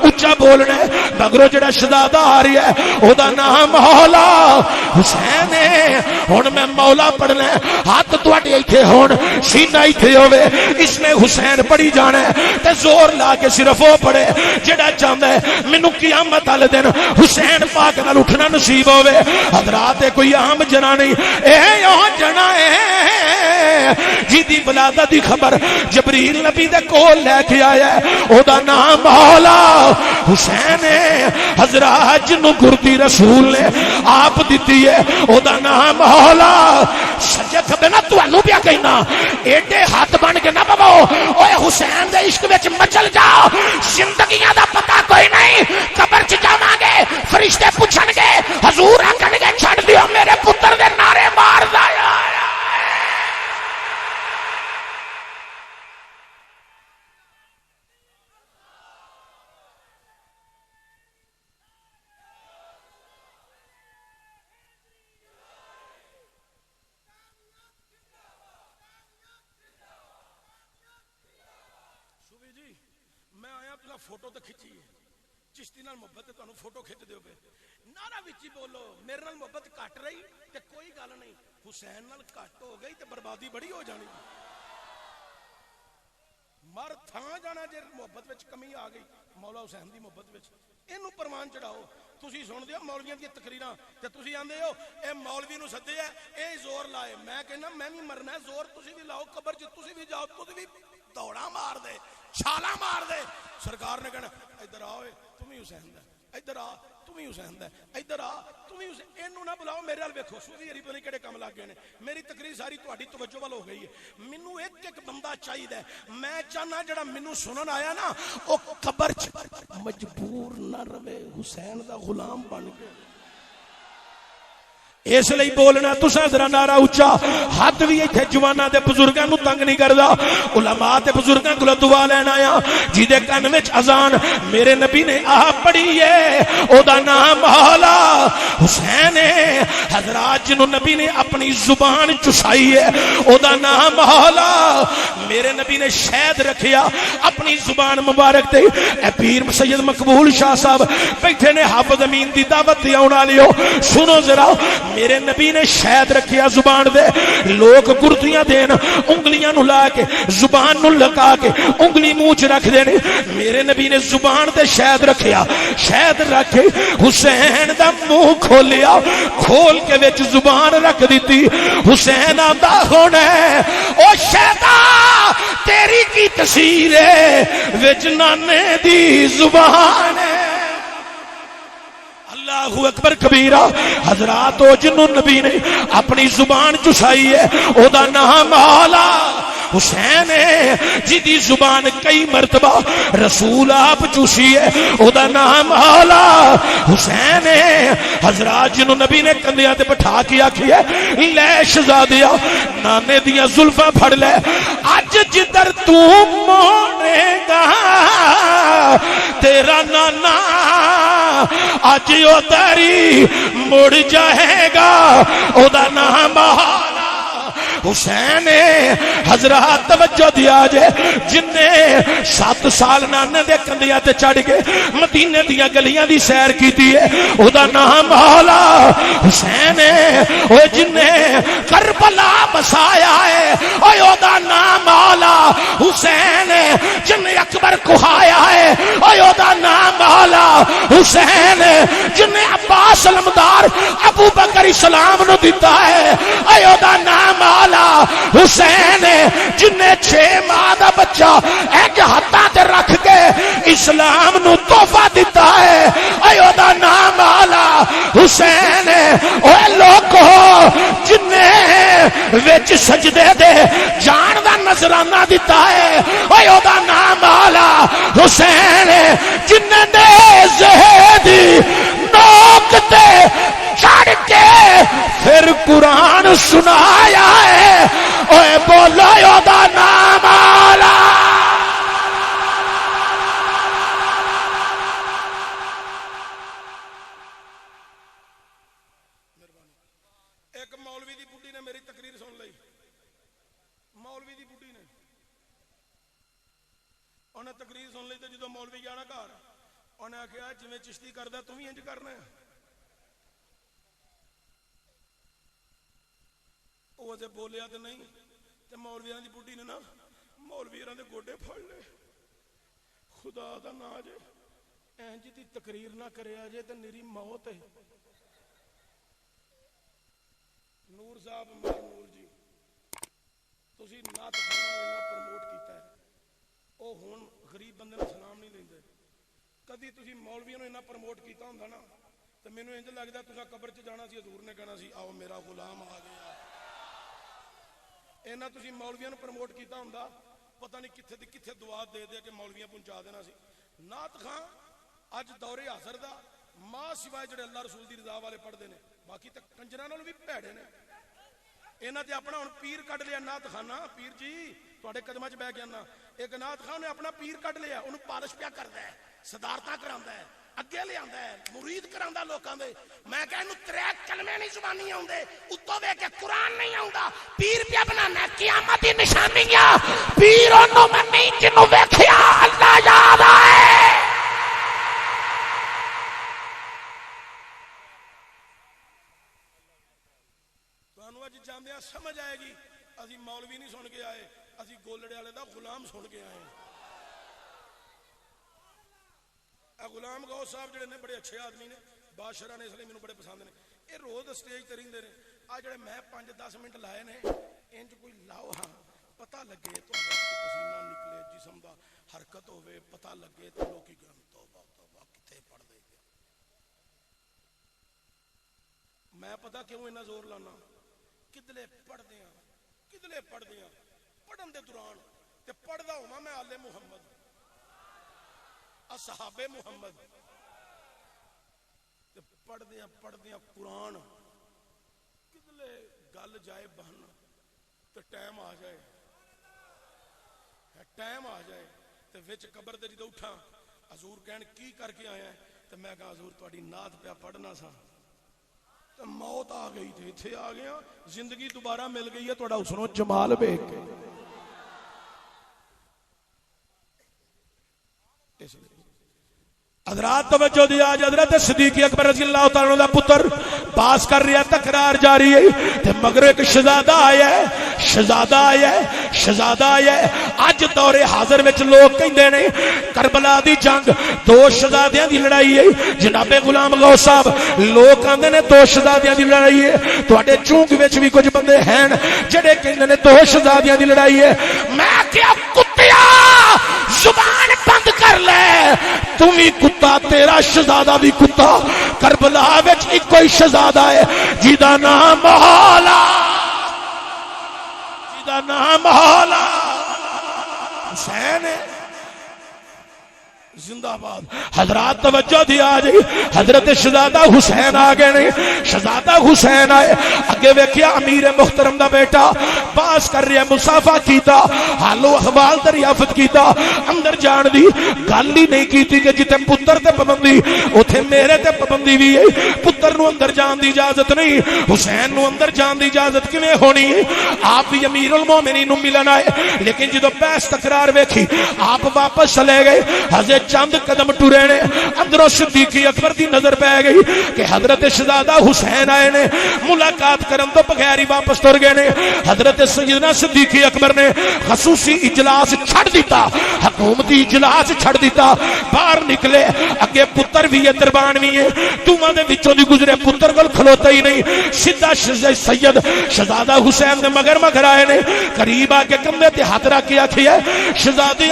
اچا بولنا ہے, مگرو جڑا شہزادہ آ رہی ہے او دا نام مولا حسین ہے. ہن میں مولا پڑھنا ہے, ہاتھ تواڈے ایتھے ہون, سینہ ایتھے ہوے, اس میں حسین پڑھی جانا ہے تے زور لا کے صرف وہ پڑھے جڑا چاہندا ہے مینوں قیامت والے دن حسین پاک نال اٹھنا نصیب ہوے. حضرات کوئی عام جنا نہیں, اے او جنا ہے جی دی ولادت دی خبر جبریل نبی دے کول لے کے آیا ہے, او دا نام مولا حسین ہے. حضرات جنوں گردی رسول نے آپ دیتی ہے, او دا نام مولا. سجے کھبے نہ تانوں پیا کہنا, ایڈے ہاتھ بن کے نہ پاو, اوے حسین دے عشق وچ مچل جاؤ. زندگیاں دا پتہ کوئی نہیں, قبر چ جاواں گے فرشتے پوچھن گے, حضور آکھن گے چھڈ دیو میرے پتر دے نعرے ماردا آیا. فوٹو تو کھچی ہے, چشتی نال محبت تانوں فوٹو کھچ دیو پے, نعرہ وچ ہی بولو. میرے نال محبت گھٹ رہی تے کوئی گل نہیں, حسین نال گھٹ ہو گئی تے بربادی بڑی ہو جانی. مر تھاں جانا جے محبت وچ کمی آ گئی, مولا حسین دی محبت وچ اینو پروان چڑھاؤ. تسی سن دیو مولویاں دی تقریراں تے تسی آندے ہو اے مولوی نو سدے ہے, اے زور لائے. میں کہنا میں بھی مرنا ہے, زور تسی بھی لاؤ, قبر چ تسی بھی جاؤ, تسی بھی دوڑا مار دے, چھالا مار دے. سرکار نے کہنا ادھر آؤ, تم ہی حسین دا, ادھر آ تم ہی حسین دا, ادھر آ تم ہی حسین. اینو نہ بلاؤ, میرے ال ویکھو سوفی ہری پتہ کہڑے کم لگ گئے نے. میری تقریر ساری تہاڈی توجہ وال ہو گئی ہے. مینوں ایک ایک بندہ چاہیے, میں چاہنا جڑا مینوں سنن آیا نا او قبر چ مجبور نہ رہے, حسین دا غلام بن کے. اس لیے بولنا تساں ذرا نعرہ اچا. حد بھی ایتھے جواناں تے بزرگاں نوں تنگ نہیں کردا, علماء تے بزرگاں کولوں دعا لینا آیا. جیدے کن وچ اذان میرے نبی نے آ پڑھی ہے, او دا نام مولا حسین ہے. حضرات جنوں نبی نے اپنی زبان چسائی ہے, او دا نام مولا. میرے نبی نے شہد رکھیا اپنی زبان مبارک تے. اے پیر سید مقبول شاہ صاحب بیٹھے نے, حافظ امین دی دعوت تے آون والیو سنو ذرا. میرے نبی نے شہد رکھیا زبان دے, لوگ گردیاں دین انگلیاں نو لا کے زبان نو لگا کے انگلی منہ چ رکھ دین. میرے نبی نے زبان تے شہد رکھیا, شہد رکھ کے حسین دا منہ کھولیا, کھول کے وچ زبان رکھ دیتی. حسین آندا ہونا او شہدا تیری کی تصویر ہے وچ نانے دی زبان ہے. اللہ اکبر کبیرہ. حضرات او جنوں نبی نے اپنی زبان چسائی ہے, او دا نام مولا حسین جی دی زبان کئی مرتبہ رسول آپ چوسی ہے او دا نام مولا حسین حضرات جنہوں نبی نے کندیاں تے بٹھا کے آکھی ہے لے شہزادیا نانے دیاں زلفاں پھڑ لے اج جدر تو موڑے گا تیرا نانا اج او تیری مڑ جائے گا او دا نام مولا حسین حضرات توجہ دیا جے جن نے 7 سال نانے دے کندیاں تے چڑھ کے مدینے دیاں گلیاں دی سیر کیتی ہے او دا نام مولا حسین او جن نے کربلا بسایا ہے او دا نام مولا حسین جن نے اکبر کہایا ہے او دا نام مولا حسین جن نے عباس علمدار ابو بکر اسلام نو دیتا ہے او دا نام مولا حسین جن نے 6 ماہ دا بچہ ایک ہاتھاں تے رکھ کے اسلام نو تحفہ دیتا ہے ایو دا نام مولا حسین او لوگو جن نے وچ سجدے دے جان دا نذرانہ دیتا ہے ایو دا نام مولا حسین جن نے زہدی نوک تے چڑھ کے پھر قرآن سنایا ہے اوے بولو او دا نام مولا ایک مولوی دی بڈھی نے میری تقریر سن لئی مولوی دی بڈھی نے انہیں تقریر سن لئی تے جدوں مولوی جانا گھر انہیں آکھیا جویں چشتی کردا توں وی انج کرنا ہے وہ تے بولیا تے نہیں تے مولویاں دی بڈھی نے نا مولویاں دے گوڈے پھڑ لے خدا دا نا جے انج دی تقریر نہ کریا جے تے نری موت ہے نور صاحب نور جی تسی نعت خانہ میں پروموٹ کیتا ہے او ہن غریب بندے نوں سلام نہیں دیندے کدی تسی مولویاں نوں انہاں پروموٹ کیتا ہوندا نا تے مینوں انج لگدا تساں قبر چ جانا سی حضور نے کہنا سی آؤ میرا غلام آ گیا اینا تسی مولویاں نوں پروموٹ کیتا ہوندا پتہ نہیں کتھے دی کتھے دعا دے دے کہ مولویاں پہنچا دینا سی نعت خان اج دور حاضر دا ماں سوائے جڑے اللہ رسول دی رضا والے پڑھدے نے باقی تے کنجراں نال وی بھڑے نے انہاں تے اپنا ہن پیر کڈ لیا نعت خانہ پیر جی تواڈے قدماں 'چ بیٹھ کے نا ایک نعت خان نے اپنا پیر کڈ لیا اونوں پالش پیا کردا ہے صدارتاں کراندا ہے اگے لے آندا ہے مرید کراندا لوکاں دے میں کہ اینوں 3 کلمے نہیں زبانی آوندے اتوں ویکھ کے قرآن نہیں آوندا پیر پیا بنانا قیامت دی نشانیاں پیر اونوں منی جنوں ویکھیا اللہ یاد آئے تانوں اج جاندیاں سمجھ آئے گی اسی مولوی نہیں سن کے آئے اسی گولڑے والے دا غلام سن کے آئے غلام غوث صاحب جڑے نے بڑے اچھے آدمی نے بادشاہ نے اس لیے مینوں بڑے پسند نے یہ روز سٹیج تے رہندے نے آ جڑے میں 5-10 منٹ لائے نے انج کوئی لاؤ ہاں پتہ لگے تہاڈا پسینہ نکلے جسم دا حرکت ہوے پتہ لگے تے لوکی کہن توبہ توبہ کتے پڑھ دے گے میں پتہ کیوں اتنا زور لانا کدلے پڑھدے ہاں پڑھن دے دوران تے پڑھدا ہوواں میں آل محمد اصحاب محمد پڑھدیاں قرآن کدلے گل جائے بہن تو ٹائم آ جائے تو وچ قبر تے جدوں اٹھاں حضور کہن کی کر کے آیا ہے تو میں کہا حضور تہاڈی نعت پیا پڑھنا سا تو موت آ گئی تھی ایتھے آ گیا زندگی دوبارہ مل گئی ہے تہاڈا حسن و جمال ویکھ کے اس لیے حضرات توجہ دیا حضرت صدیق اکبر رضی اللہ تعالیٰ عنہ دا پتر پاس کر رہا تکرار جاری ہے تے مگر ایک شہزادہ آیا ہے اج دور حاضر وچ لوگ کہندے نے کربلا دی جنگ 2 شہزادیاں دی لڑائی ہے جناب غلام غوث صاحب لوگ کہندے نے 2 شہزادیاں دی لڑائی ہے تواڈے چونک وچ بھی کچھ بندے ہیں جڑے کہندے نے 2 شہزادیاں دی لڑائی ہے میں کیا کتیا زبان بند کر لے تم ہی کتا تیرا شہزادہ بھی کتا کربلا وچ ایک کوئی شہزادہ ہے جیدا نام مولا گئے نے زندہ باد حضرات توجہ دیا جی حضرت شہزادہ حسین آ گئے نے شہزادہ حسین آئے اگے ویکھیا امیر محترم دا بیٹا باس کر رہا مسافہ کیتا حال و احوال دریافت کیتا اندر جان دی گل ہی نہیں کیتی کہ جتے پتر تے پابندی اوتھے میرے تے پابندی بھی ہے پتر نو اندر جان دی اجازت نہیں حسین نو اندر جان دی اجازت کیویں ہونی ہے آپ بھی امیر المومنین نو ملن آئے لیکن جدوں بحث تکرار ویکھی آپ واپس چلے گئے حضرت چند قدم ٹرے نے اندروں صدیق اکبر دی نظر پہ گئی کہ حضرت شہزادہ حسین آئے نے ملاقات کرن تو بغیر ہی واپس تر گئے نے حضرت سیدنا صدیق اکبر نے خصوصی اجلاس چھڑ دیتا حکومتی اجلاس چھڑ دیتا باہر نکلے اگے پتر بھی ہے دربان بھی ہے دوواں دے وچوں دی گزرے پتر کول کھلوتا ہی نہیں سیدھا سید شہزادہ حسین نے مگر مگر آئے نے قریب آ کے کندھے تے ہاتھ رکھ کے آکھیا شہزادی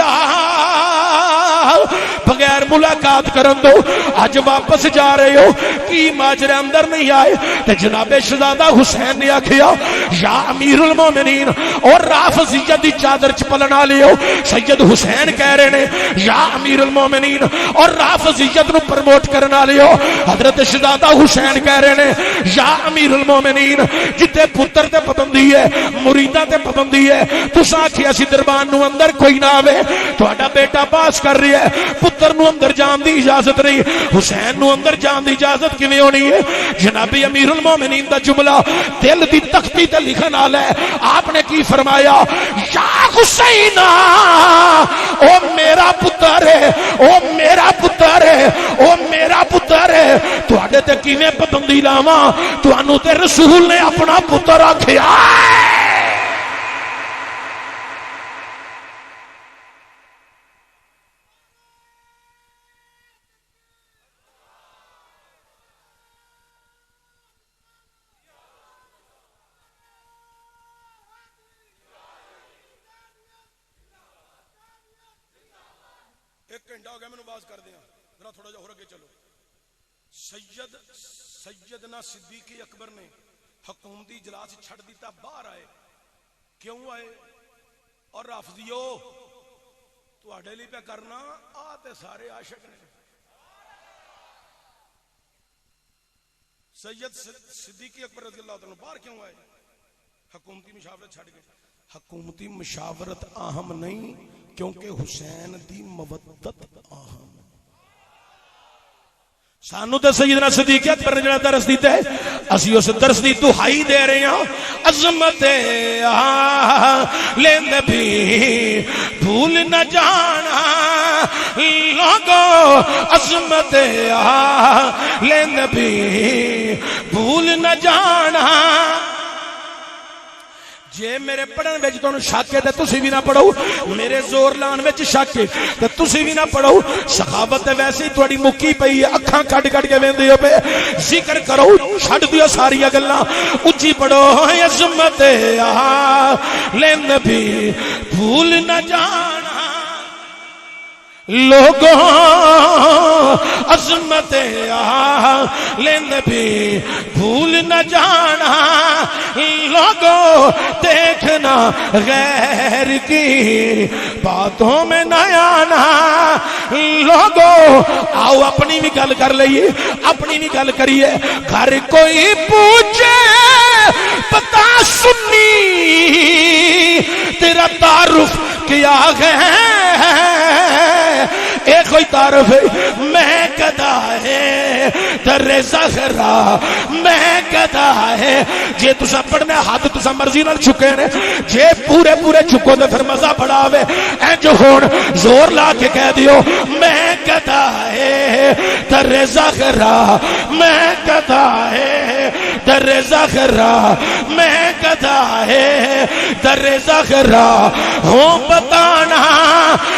بغیر ملاقات کرن دو اج واپس جا رہے ہو کی ماجرا اندر نہیں آئے تے جناب شہزادہ حسین نے آکھیا یا امیر المومنین اور رافضیت دی چادر چ پلنا لیو سید حسین کہہ رہے نے یا امیر المومنین اور رافضیت نو پروموٹ کرنا لیو حضرت شہزادہ حسین کہہ رہے نے یا امیر المومنین جتے پتر تے پابندی ہے مریداں تے پابندی ہے تساں آکھیا سی دربان نو اندر کوئی نہ آوے تہاڈا بیٹا پاس کر رہی ہے پتر نو اندر جان دی اجازت نہیں حسین نو اندر جان دی اجازت کیویں ہونی ہے جناب امیر المومنین دا جملہ دل دی تختی تے لکھن والا ہے آپ نے کی فرمایا یا حسین او میرا پتر ہے او میرا پتر ہے او میرا پتر ہے تواڈے تے کیویں پابندی لاواں تانوں تے رسول نے اپنا پتر آکھیا تھوڑا جا ہو رکھے چلو سیدنا صدیق اکبر نے حکومتی اجلاس چھڑ دیتا باہر آئے کیوں آئے اور رافضیو تواڈے لئی پہ کرنا آتے سارے عاشق نے سید صدیق اکبر رضی اللہ تعالیٰ باہر کیوں آئے حکومتی مشاورت چھڑ گئے حکومتی مشاورت اہم نہیں کیونکہ حسین دی مودت اہم سانو تے سیدنا صدیق اکبر نے جڑا درس دیتا ہے اسی اس درس دی دہائی دے رہے ہیں عظمت لیند بھی بھول نہ جانا لوگوں عظمت لیند بھی بھول نہ جانا جے میرے پڑھن وچ تانوں شک ہے تے تسی بھی نہ پڑھو میرے زور لان وچ شک ہے تے تسی بھی نہ پڑھو سخاوت ویسے ہی تہاڈی مکی پئی ہے اکھاں کڈ کڈ کے ویندے ہو پے ذکر کرو چھڈ دیو ساری گلاں اونچی پڑھو عظمت لیند بھی بھول نہ جانا لوگوں عظمت لیند بھی بھول نہ جانا لوگوں دیکھنا غیر کی باتوں میں نہ آنا لوگوں آؤ اپنی بھی گل کر لئیے اپنی بھی گل کریے گھر کوئی پوچھے پتا سنی تیرا تعارف کیا ہے ایک کوئی تعارف ہے میں گدا ہے در زہرا میں گدا ہے جے تسا پڑھنا ہاتھ تسا مرضی نال چکے نے جے پورے پورے چکو تے پھر مزہ بڑا آوے اے جو ہون زور لا کے کہہ دیو میں گدا ہے در زہرا میں گدا ہے در زہرا میں گدا ہے در زہرا ہوں بتانا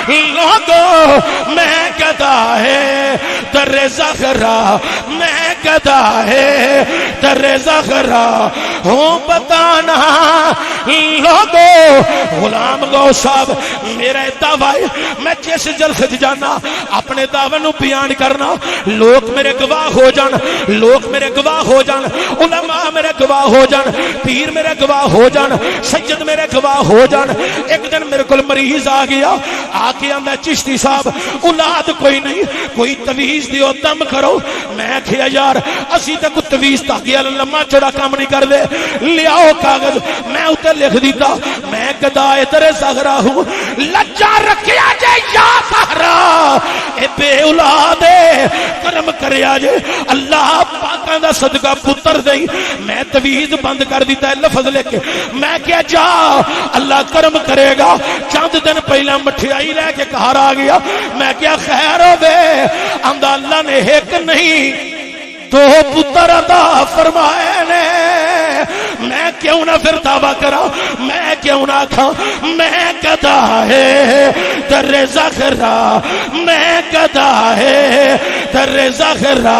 لوگوں میں گدا ہے در زہرا میں گدا ہے در زغرا ہوں بتانا لوگو غلام گو صاحب میرا دعوی میں جس جلسے جانا اپنے دعوے نو بیان کرنا لوگ میرے گواہ ہو جان لوگ میرے گواہ ہو جان علماء میرے گواہ ہو جان پیر میرے گواہ ہو جان سید میرے گواہ ہو جان ایک دن میرے کل مریض آ گیا میں چشتی صاحب اولاد کوئی نہیں کوئی تویز دیو دم کرو میں کہیا یار اسی تے کوئی تویز تاکہ لمحہ چڑا کام نہیں کر دے لیاؤ کاغذ میں اتنے لکھ دیتا میں گدائے تیرے زہرا ہوں لجا رکھیا جے یا زہرا اے بے اولادے کرم کریا جے اللہ پاکاں دا صدقہ پتر دئی میں تویز بند کر دیتا ہے لفظ لے کے میں کیا جا اللہ کرم کرے گا چند دن پہلا مٹھائی لے کے گھر آ گیا میں کیا خیر ہوے آندا اللہ نے ایک نہیں دو پتر عطا فرمائے نے میں کیوں نہ پھر دعویٰ کرا میں کیوں نہ کھا میں گدا ہے در زغرا میں گدا ہے در زغرا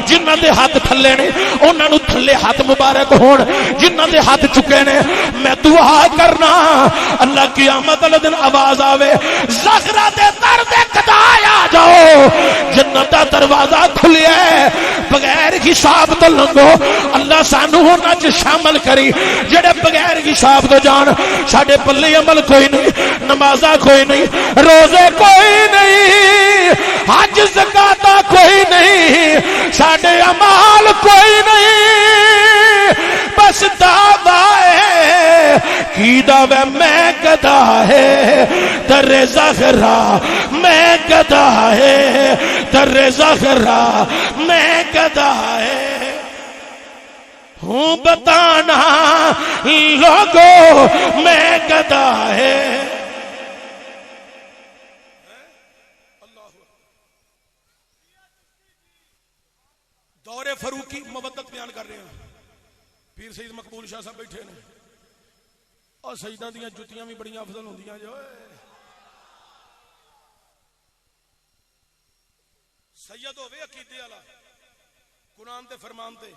جنہ دے ہاتھ تھلے نے انہاں نو تھلے ہاتھ مبارک ہون جنہ دے ہاتھ چکے نے میں دعا کرنا اللہ قیامت والے دن آواز آوے زغرا دے در دے گدا آ جاؤ جنت دا دروازہ کھلیا ہے بغیر حساب تو لنگو اللہ سانو ہونا چ شامل کری جڑے بغیر حساب تو جان ساڈے پلے عمل کوئی نہیں نمازاں کوئی نہیں روزے کوئی نہیں حج زکات کوئی نہیں ساڈے اعمال کوئی نہیں بس دعوی کی دعوی میں گدا ہے در زغرا میں گدا ہے در زغرا میں گدا ہے ہوں بتانا لوگو میں گدا ہے دور فاروقی مودت بیان کر رہے ہیں پیر سید مقبول شاہ صاحب بیٹھے نے اور سیداں دیاں جتیاں بھی بڑی افضل ہوندیاں جو سید ہوے عقیدے والا قرآن تے فرمان تے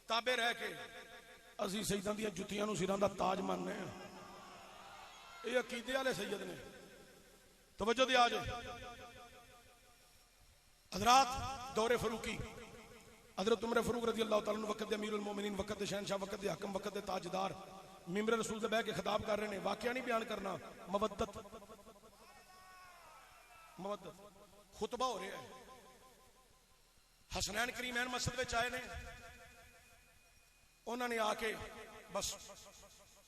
تابع رہ کے اسی سیداں دیاں جتیاں نو سراں دا تاج ماننے ہیں یہ عقیدے والے سید نے توجہ دے آ جائے حضرات دور فاروقی حضرت عمر فاروق رضی اللہ تعالیٰ عنہ وقت دے امیر المومنین وقت دے شہنشاہ وقت دے حاکم وقت دے تاجدار ممبر رسول سے بہ کے خطاب کر رہے ہیں واقعہ نہیں بیان کرنا مودت خطبہ ہو رہا ہے حسنین کریمین مسجد وچ آئے نے انہوں نے آ کے بس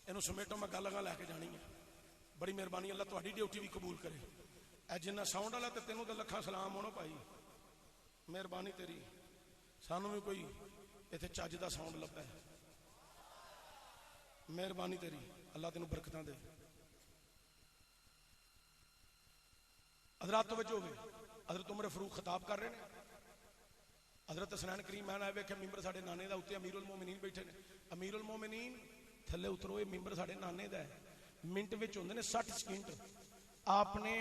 اینو سمیٹو میں گل لے کے جانی ہے بڑی مہربانی اللہ تہاڈی ڈیوٹی بھی قبول کرے اے جنہ ساؤنڈ والا تے تینوں تے لکھاں سلام ہونا پائی مہربانی تیری سانو بھی کوئی ایتھے چج دا ساؤنڈ لبا ہے مہربانی تیری اللہ تینوں برکتاں دے حضرات توجہ ہوئے حضرت عمر فاروق خطاب کر رہے ہیں حضرت حسنین کریم میں آئے ویکھے ممبر ساڈے نانے دا اوتے امیر المومنین بیٹھے نے امیر المومنین تھلے اترو یہ ممبر ساڈے نانے دا ہے منٹ وچ ہوندے نے 60 سیکنڈ آپ نے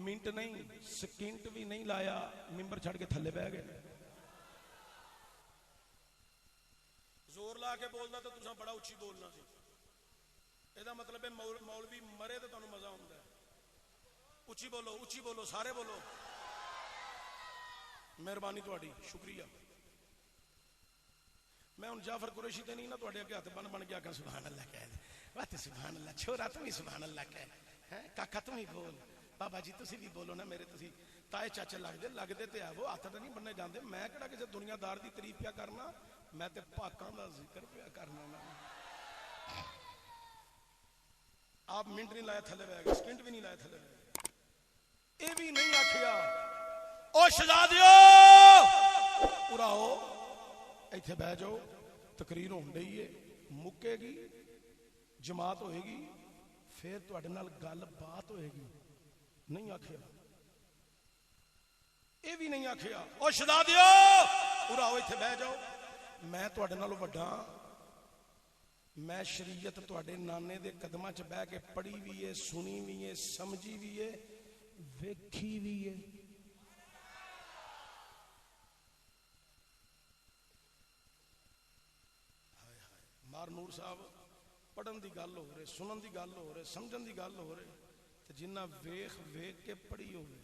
منٹ نہیں سیکنڈ بھی نہیں لایا ممبر چھڑ کے تھلے بہ گئے زور لا کے بولنا تو تساں بڑا اچھی بولنا سی یہ مطلب ہے مولوی مرے تو تانوں مزہ آتا ہے اچھی بولو سارے بولو مہربانی تہاڈی شکریہ میں ہن جعفر قریشی تے نہیں نا تہاڈے اگے ہاتھ بن کے آکھاں سبحان اللہ کہہ دے وات سبحان اللہ چھوڑا تم ہی سبحان اللہ کہہ ہیں کاکا تم ہی بول بابا جی تسی بھی بولو نا میرے تسی تائے چاچے لگدے تے آ وہ ہاتھ تے نہیں بننے جاندے میں کہڑا کسے دنیا دار دی تعریف پیا کرنا میں تے پاکاں دا ذکر پیا کرنا آپ منٹ نہیں لائے تھلے بیٹھ گئے سیکنڈ بھی نہیں لائے تھلے اے بھی نہیں آکھیا او شہزادیو پورا ہو ایتھے بہ جاؤ تقریر ہون ڈئی ہے مکے گی جماعت ہوئے گی پھر تواڈے نال گل بات ہوئے گی نہیں آکھیا اے بھی نہیں آکھیا او شہزادیو پورا ہو ایتھے بہ جاؤ میں تواڈے نال وڈا میں شریعت تواڈے نانے دے قدماں چ بہ کے پڑھی بھی ہے سنی بھی ہے سمجھی بھی ہے ویکھی بھی ہے سمار نور صاحب پڑھن دی گل ہو رہے سنن دی گل ہو رہے سمجھن دی گل ہو رہے تے جنہ ویخ ویخ کے پڑھی ہوئے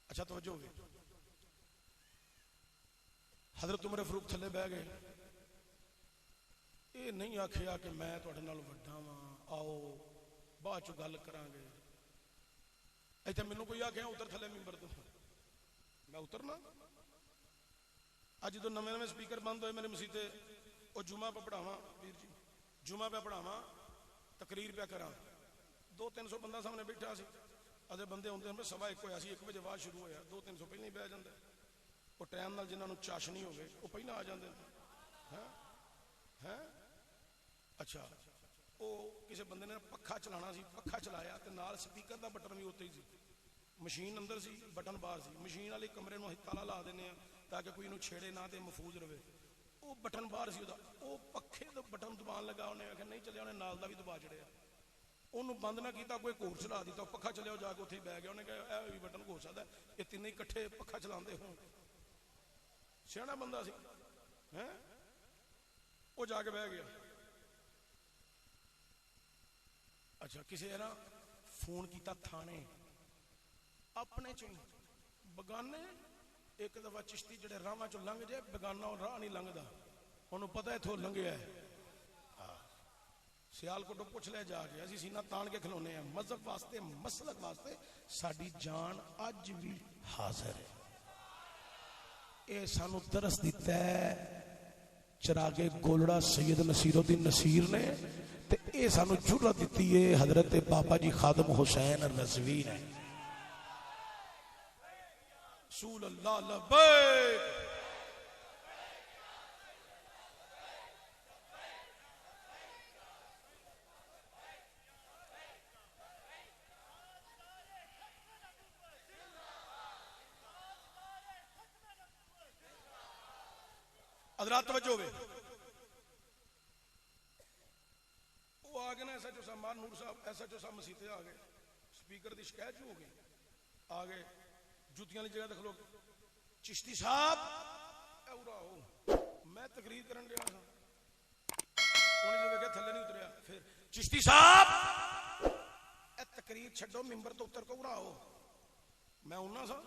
اچھا توجہ ہوگی حضرت عمر فاروق تھلے بہ گئے یہ نہیں آکھیا کہ میں تواڈے نال وڈا واں آؤ بعد چ گل کران گے ایتھے مینوں کوئی آکھیا اتر تھلے ممبر تو میں اترنا اج جدوں نویں نویں سپیکر بند ہوئے میرے مسیتے وہ جمعہ پہ پڑھاواں ویر جی جمعہ پہ پڑھاواں تقریر پہ کراں 200-300 بندہ سامنے بیٹھا سی ادھے بندے ہوندے ہیں 1:15 ہویا سی 1 بجے بعد شروع ہویا 200-300 پہلے ہی بیٹھ جاندے وہ ٹائم نال جنہاں نوں چاشنی ہوے وہ پہلے آ جاندے ہیں اچھا وہ کسی بندے نے پکھا چلانا سی پکھا چلایا تے نال سپیکر دا بٹن بھی اوتے ہی سی مشین اندر سی بٹن باہر سی مشین والے کمرے نوں تالا لا دینے ہیں تاکہ کوئی انہوں چھیڑے نہ تے محفوظ رہے وہ بٹن باہر سی وہ پکھے دا بٹن دبان لگا انہیں آخر نہیں چلیا انہیں نال دا بھی دبا چڑیا انہوں بند نہ کیتا کوئی کور چلا دیتا پکھا چلیا جا کے اتنے بہ گیا انہیں کہا اے بھی بٹن ہو سکتا ہے یہ تین کٹھے پکھا چلاندے ہوں سیاںا بندہ سی وہ جا کے بہ گیا اچھا کسی نے فون کیتا تھانے اپنے چ بگانے ایک دفعہ چشتی جڑے راہ چ لنگ جائے بگانا راہ نہیں لنگتا انہوں پتا اتوں لنگیا ہے سیال کو پوچھ لے جا کے اسی سینہ تان کے کھلونے ہیں مذہب واسطے مسلک واسطے ساری جان اج بھی حاضر ہے اے سانو درس دیتا ہے چراغ گولڑا سید نصیر الدین نصیر نے تے اے سانو جرأت دیتی ہے حضرت بابا جی خادم حسین رضوی نے رسول اللہ لبیک حضرات توجہ ہوئے وہ آگے نا ایسا جو سامان نور صاحب ایسا جو صاحب مسیطے آگے سپیکر دی شکایت جو ہو گئی آگے جوتیاں لی جگہ دکھلو چشتی صاحب اورا ہو میں تقریر کرن لیا تھا انہیں جو کہ تھلے نہیں اتریا پھر چشتی صاحب اے تقریر چھڑو ممبر تو اتر کو اورا ہو میں انہا سا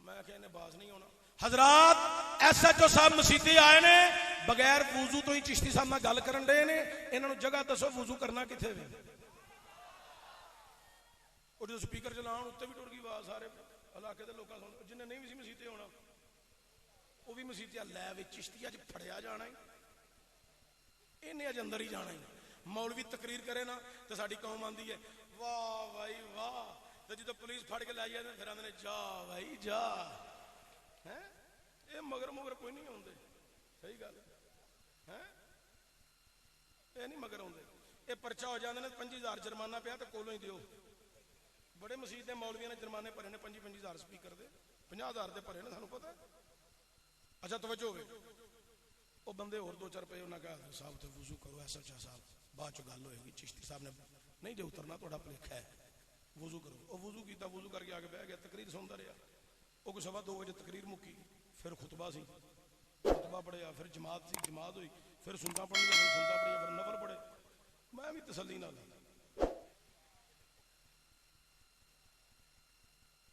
میں کہ انہیں باز نہیں ہونا حضرات ایسا جو صاحب مسیطے آئے نے بغیر وضو تو ہی چشتی صاحب نہ گل کرن دے نے انہوں جگہ دسو وضو کرنا کتھے وے اور جو سپیکر چلان اتنے بھی ٹر گئی آواز سارے علاقے دے لوکاں سن جنہیں نہیں بھی سی مسیطے ہونا وہ بھی مسیطے لے وچ چشتی اج پھڑیا جانا ہے انہیں اج اندر ہی جانا ہے مولوی تقریر کرے نا تو ساری قوم آندی ہے واہ بھائی واہ تو جدو پولیس پھڑ کے لے جائے پھر آندے جا بھائی جا یہ مگر مگر کوئی نہیں آتے صحیح گل ہے یہ نہیں مگر آتے یہ پرچا ہو جاتے ہیں 5000 جرمانہ پیا تو کولوں ہی دیو بڑے مسیح مولویاں نے جرمانے بھرے نے 50,000 سپیکر دے 50,000 دے بھرے نے سانو پتا ہے اچھا توجہ ہوئے وہ بندے اور 2-4 پے انہوں نے کہا صاحب تے وضو کرو ایسا اچھا صاحب بعد چ گل ہوئے گی چشتی صاحب نے نہیں جے اترنا تھوڑا پلیکھا ہے وضو کرو وہ وضو کیتا وضو کر کے آگے بہ گیا تقریر سنتا رہا وہ کوئی 2:15 بجے تقریر مکی پھر خطبہ سی خطبہ پڑھیا پھر جماعت سی جماعت ہوئی پھر سنتا پڑھیا پھر سنتا پڑھیا پھر نفل پڑھے میں بھی تسلی نہ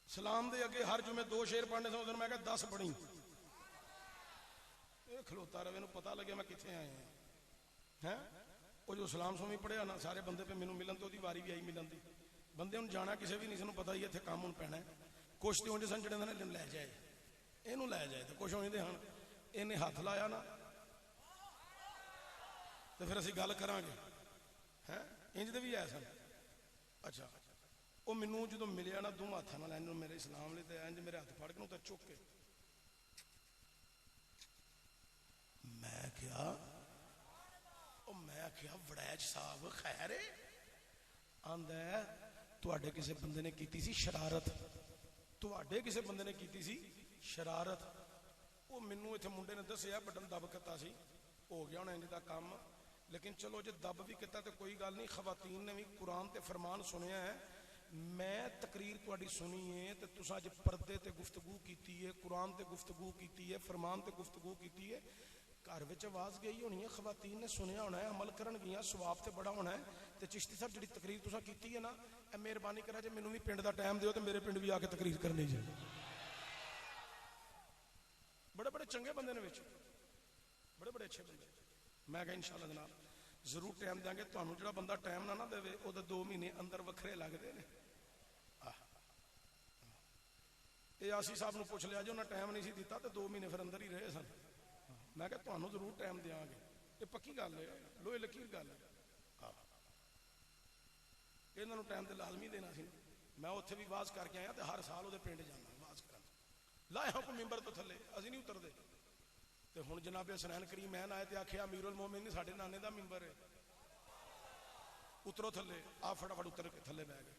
سلام دے اگے ہر جمعے 2 شعر پڑھنے سے ادھر میں کہا 10 پڑھی یہ کھلوتا رہے پتہ لگے میں کتنے آئے ہیں وہ جو سلام سومی پڑھیا نا سارے بندے پہ مینوں ملن تو دی واری بھی آئی ملن دی بندے ہوں جانا کسی بھی نہیں سنوں پتا ہی اتنے کام ہوں پینا ہے کچھ تو ہوں سن جڑے نے لے جائے یہ لے جائے تو کچھ ہونے دے ہاں انہیں ہاتھ لایا نا تو پھر اسی گل کران گے انج دے بھی ہے سن اچھا وہ مینوں جدوں ملیا نا 2 ہاتھاں نال اینوں میرے اسلام لے تے انج میرے ہاتھ پھڑ کے تے چک کے میں کیا وڑیج صاحب خیر ہے آندا ہے تواڈے کسے بندے نے کیتی سی شرارت تواڈے کسے بندے نے کیتی سی شرارت وہ مینوں ایتھے منڈے نے دسیا بٹن دب کتا سی ہو گیا انہیں دا کام لیکن چلو جے دب بھی کتا تو کوئی گل نہیں خواتین نے بھی قرآن تے فرمان سنیا ہے میں تقریر تہاڈی سنی ہے تے تساں اج پردے تے گفتگو کیتی ہے، قرآن تے گفتگو کیتی ہے، فرمان تے گفتگو کیتی ہے، گھر وچ آواز گئی ہونی ہے، خواتین نے سنیا ہونا ہے، عمل کرن گیاں، ثواب تے بڑا ہونا ہے۔ تے چشتی صاحب جڑی تقریر تساں کیتی ہے نا، اے مہربانی کرا جے مینوں بھی پنڈ دا ٹائم دیو تے میرے پنڈ بھی آ کے تقریر کرنی جے۔ بڑے بڑے چنگے بندے نے وچ، بڑے بڑے اچھے بندے۔ میں کہا انشاءاللہ جناب ضرور ٹائم دیں گے تانوں، جڑا بندہ ٹائم نہ دے او دے 2 مہینے اندر وکھرے لگدے نے۔ اے آسی صاحب نو پوچھ لیا جو انہاں ٹائم نہیں سی دیتا تے 2 مہینے پھر اندر ہی رہے سن۔ میں کہا تانوں ضرور ٹائم دیاں گے، یہ پکی گل ہے، لوہے لکیر گل ہے۔ انہاں نو ٹائم تے لازمی دینا سی۔ میں اوتھے بھی واز کر کے آیا تے ہر سال اودے پنڈ جانا واز کرن، لایا کو ممبر تو تھلے اسی نہیں اتردے۔ تے ہن جناب حسنین کریمین آئے تے آکھیا امیر المومنین ساڈے نانے دا ممبر ہے، اترو تھلے۔ آپ فٹافٹ اتر کے تھلے بہ گئے۔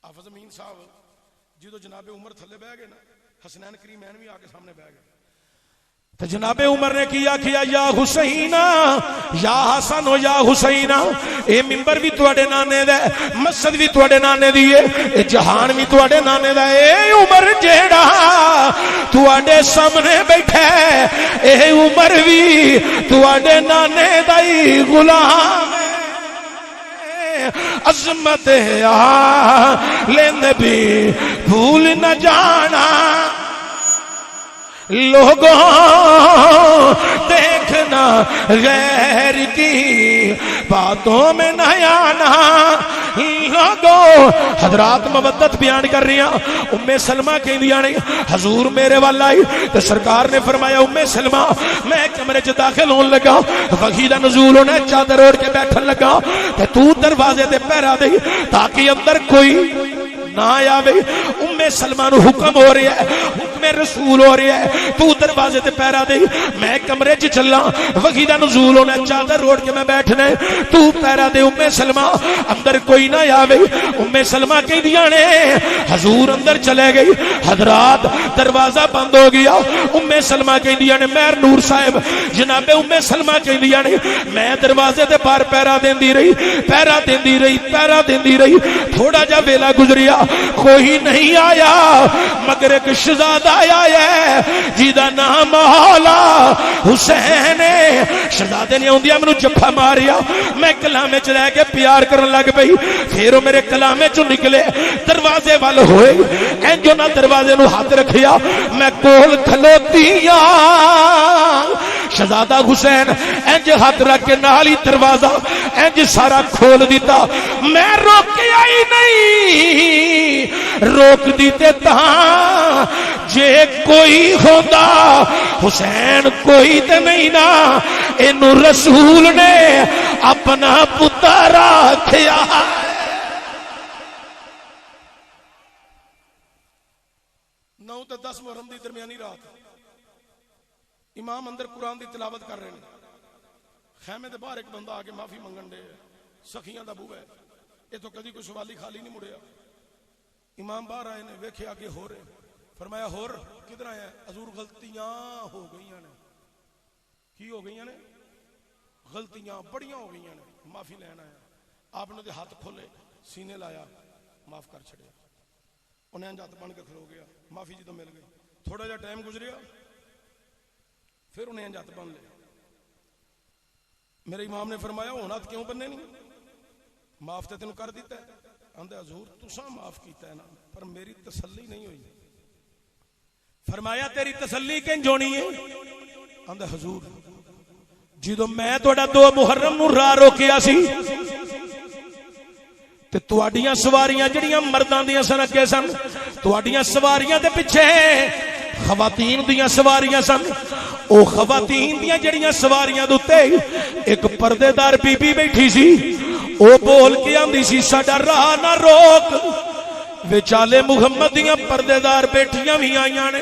حافظ امین صاحب جدو جناب عمر تھلے بہ گئے نا، حسنین کریمین بھی آ کے سامنے بہ گئے۔ تو جناب عمر نے کیا یا حسینہ یا حسن و یا حسینہ، اے ممبر بھی تواڈے نانے دا ہے، مسجد بھی تواڈے نانے دی ہے، اے جہان بھی تواڈے نانے دا ہے۔ اے عمر جیڑا تواڈے سامنے بیٹھا ہے، اے عمر بھی تواڈے نانے دا ہی غلام ہے۔ عظمت نبی بھول نہ جانا، لوگوں دیکھنا غیر کی باتوں میں نہ آنا۔ لوگوں حضرات مودت بیان کر رہی ہیں۔ ام سلمہ کہندیاں نے حضور میرے وال آئی تو سرکار نے فرمایا ام سلمہ میں کمرے چ داخل ہون لگا، وحی دا نزول ہونا، چادر اوڑھ کے بیٹھن لگا تے تو دروازے تے پہرا دے تاکہ اندر کوئی نہ آوے۔ ام سلمہ نو حکم ہو رہا ہے، حکم رسول ہو رہا ہے، تو دروازے تے پہرا دے، میں کمرے چ چلا، وحی دا نزول ہونا، چادر اوڑھ کے میں بیٹھنا، تو پہرا دے ام سلمہ، اندر کوئی نہ آوے۔ ام سلمہ کہندیاں نے حضور اندر چلے گئی، حضرات دروازہ بند ہو گیا۔ ام سلمہ کہندیاں نے مہر نور صاحب جناب ام سلمہ کہندیاں نے میں دروازے تے باہر پہرا دیندی رہی، پہرا دیندی رہی، پہرا دیندی رہی۔ تھوڑا جا ویلا گزریا، کوئی نہیں آیا مگر ایک شہزادہ آیا ہے جیدا نام مولا حسین ہے۔ شہزادے نے اوندیاں مینوں جفا ماریا، میں کلامے چ رہ کے پیار کرن لگ پئی، پھر وہ میرے کلامے چ نکلے، دروازے وال ہوئے، انجو نہ دروازے نو ہاتھ رکھیا، میں کول کھلوتیاں، شہزادہ حسین انج ہاتھ رکھ کے نال ہی دروازہ انج سارا کھول دیتا۔ میں روکیا ہی نہیں، روک دیتے تاں جے کوئی ہوندا، حسین کوئی تے نہیں نا، اینو رسول نے اپنا پتر آکھیا۔ 9 تے 10 محرم دی درمیانی رات امام اندر قرآن دی تلاوت کر رہے ہیں، خیمے دے باہر ایک بندہ آ کے معافی منگن دے، سخیاں دا بو ہے، یہ تو کدی کوئی سوالی خالی نہیں مڑیا۔ امام باہر آئے نے، ویکھے آگے ہو رہے، فرمایا ہور کدھر آیا؟ حضور غلطیاں ہو گئیاں نے۔ کی ہو گئیاں نے؟ غلطیاں بڑیاں ہو گئیاں نے، معافی لینا ہے۔ آپ نے دے ہاتھ کھولے، سینے لایا، معاف کر چھڑیا۔ انہیں ہاتھ بن کے کھلو گیا، معافی جدو مل گئی، تھوڑا جا ٹائم گزریا، پھر انہیں ہاتھ بن لے۔ میرے امام نے فرمایا ہوں ہاتھ کیوں بننے نہیں؟ معاف تے تینوں کر دیتا ہے۔ آندے حضور تساں معاف کیتا ہے نا، پر میری تسلی نہیں ہوئی۔ فرمایا تیری تسلی کنج ہونی ہے؟ آندے حضور جدو میں تہاڈا 2 محرم نو راہ روکیا سی تے تواڈیاں سواریاں جڑیاں مرداں دیاں سن اگے سن، تواڈیاں سواریاں دے پیچھے خواتین دیاں سواریاں سن، او خواتین دیاں جڑیاں سواریاں دے تے ایک پردے دار بی بی بیٹھی سی، او بول کے آندی سی ساڈا راہ نہ روک۔ وچالے محمد دیاں پردے دار بیٹھیاں بھی آئیاں نے،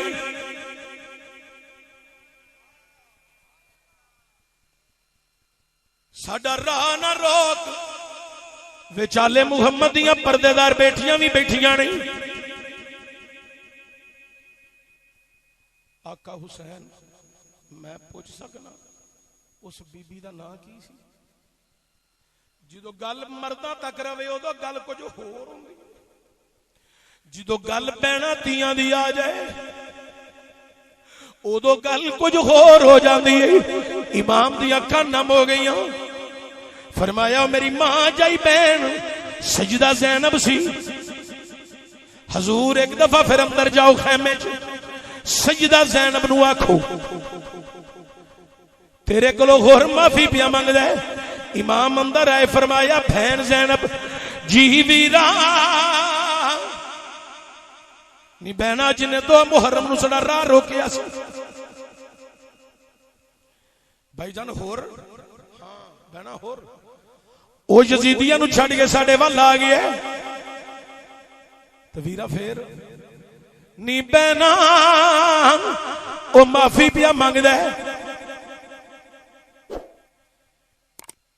ساڈا راہ نہ روک۔ وچالے محمد دیاں پردے دار بیٹھیاں بھی بیٹھیاں نے۔ آقا حسین میں پوچھ سکنا اس بی بی دا نام کی سی؟ جدو گل مرداں تک رہے ادو گل کچھ ہور ہوندی، جدو گل بہنا تیاں دی آ جائے ادو گل کچھ ہور ہو جاندی ہے. امام دی اکھاں نم ہو گئیاں. فرمایا میری ماں جائی بہن سجدہ زینب سی. حضور ایک دفعہ پھر اندر جاؤ خیمے چ سجدہ زینب نو آکھو تیرے کولو ہور معافی پیا منگدا ہے. امام اندر آئے. فرمایا بہن زینب جی ویرا نی بہنا جن دو محرم نو سڑا راہ روکیا سی. بھائی جان ہور ہاں بہنا ہور او یزیدیاں نو چھڑ کے ساڈے ول آ گیا تو ویرا پھر نی بہنا او معافی پیا منگدا ہے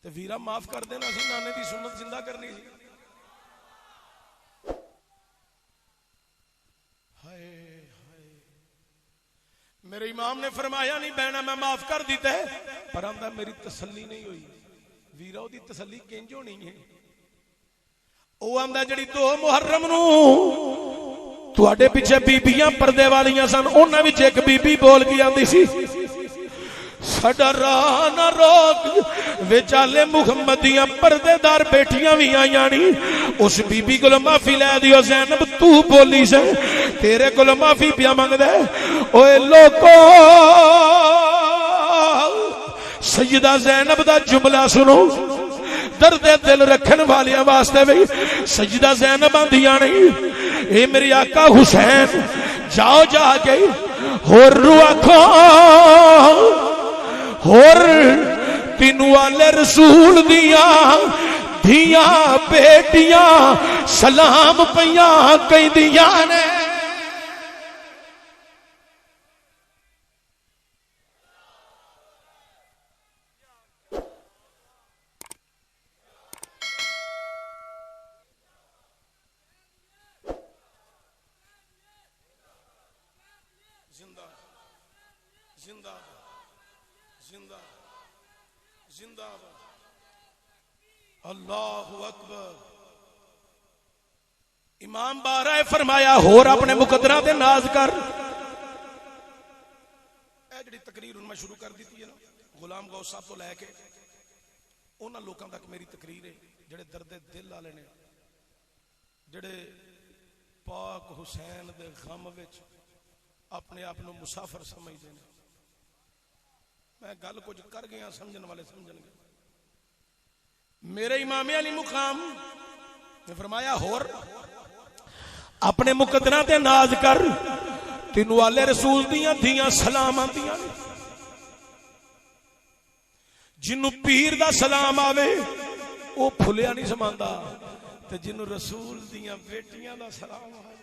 تو ویرا معاف کر دینا سی. نانے دی سنت زندہ کرنی سی. میرے امام نے فرمایا نہیں بہنا میں معاف کر دیتا ہے پر آندا میری تسلی نہیں ہوئی. ویرا دی تسلی کنج ہونی ہے. او آندا جڑی دو محرم نو تواڈے پیچھے بیبییاں پردے والیاں سن انہاں وچ ایک بی بی بول کے آندی سی ساڈا راہ نہ روک وچالے محمدیاں پردے دار بیٹیاں بھی آئیاں نہیں. اس بی بی کو معافی لے دیو زینب تو بولی سے تیرے کو معافی پیا منگدا ہے. اوے لوکو سیدہ زینب دا جملہ سنو درد دل رکھن والیاں واسطے بھی. سیدہ زینب آندیاں نہیں اے میری آقا حسین جاؤ جا کے ہور رو آکھو ہور تینو والے رسول دیاں دھیاں بیٹیاں سلام پیاں کئی دیاں نے. زندہ زندہ زندہ زندہ اللہ اکبر. امام بارہ فرمایا ہور اپنے مقدرہ دے ناز کر. اے جڑی تقریر میں شروع کر دیتی ہے نا غلام غوث صاحب تو لے کے انہاں لوکاں تک میری تقریر ہے جڑے درد دل والے نے جڑے پاک حسین دے غم وچ اپنے آپ نو مسافر سمجھتے ہیں. میں گل کچھ کر گیا سمجھن والے سمجھن گے. میرے امام علی مقام نے فرمایا ہور اپنے مقدرہ تے ناز کر تینو والے رسول دیاں دھیاں سلام آندیاں. جنوں پیر دا سلام آوے او پھلیا نہیں سماندا تے جنوں رسول دیاں بیٹیاں دا سلام آوے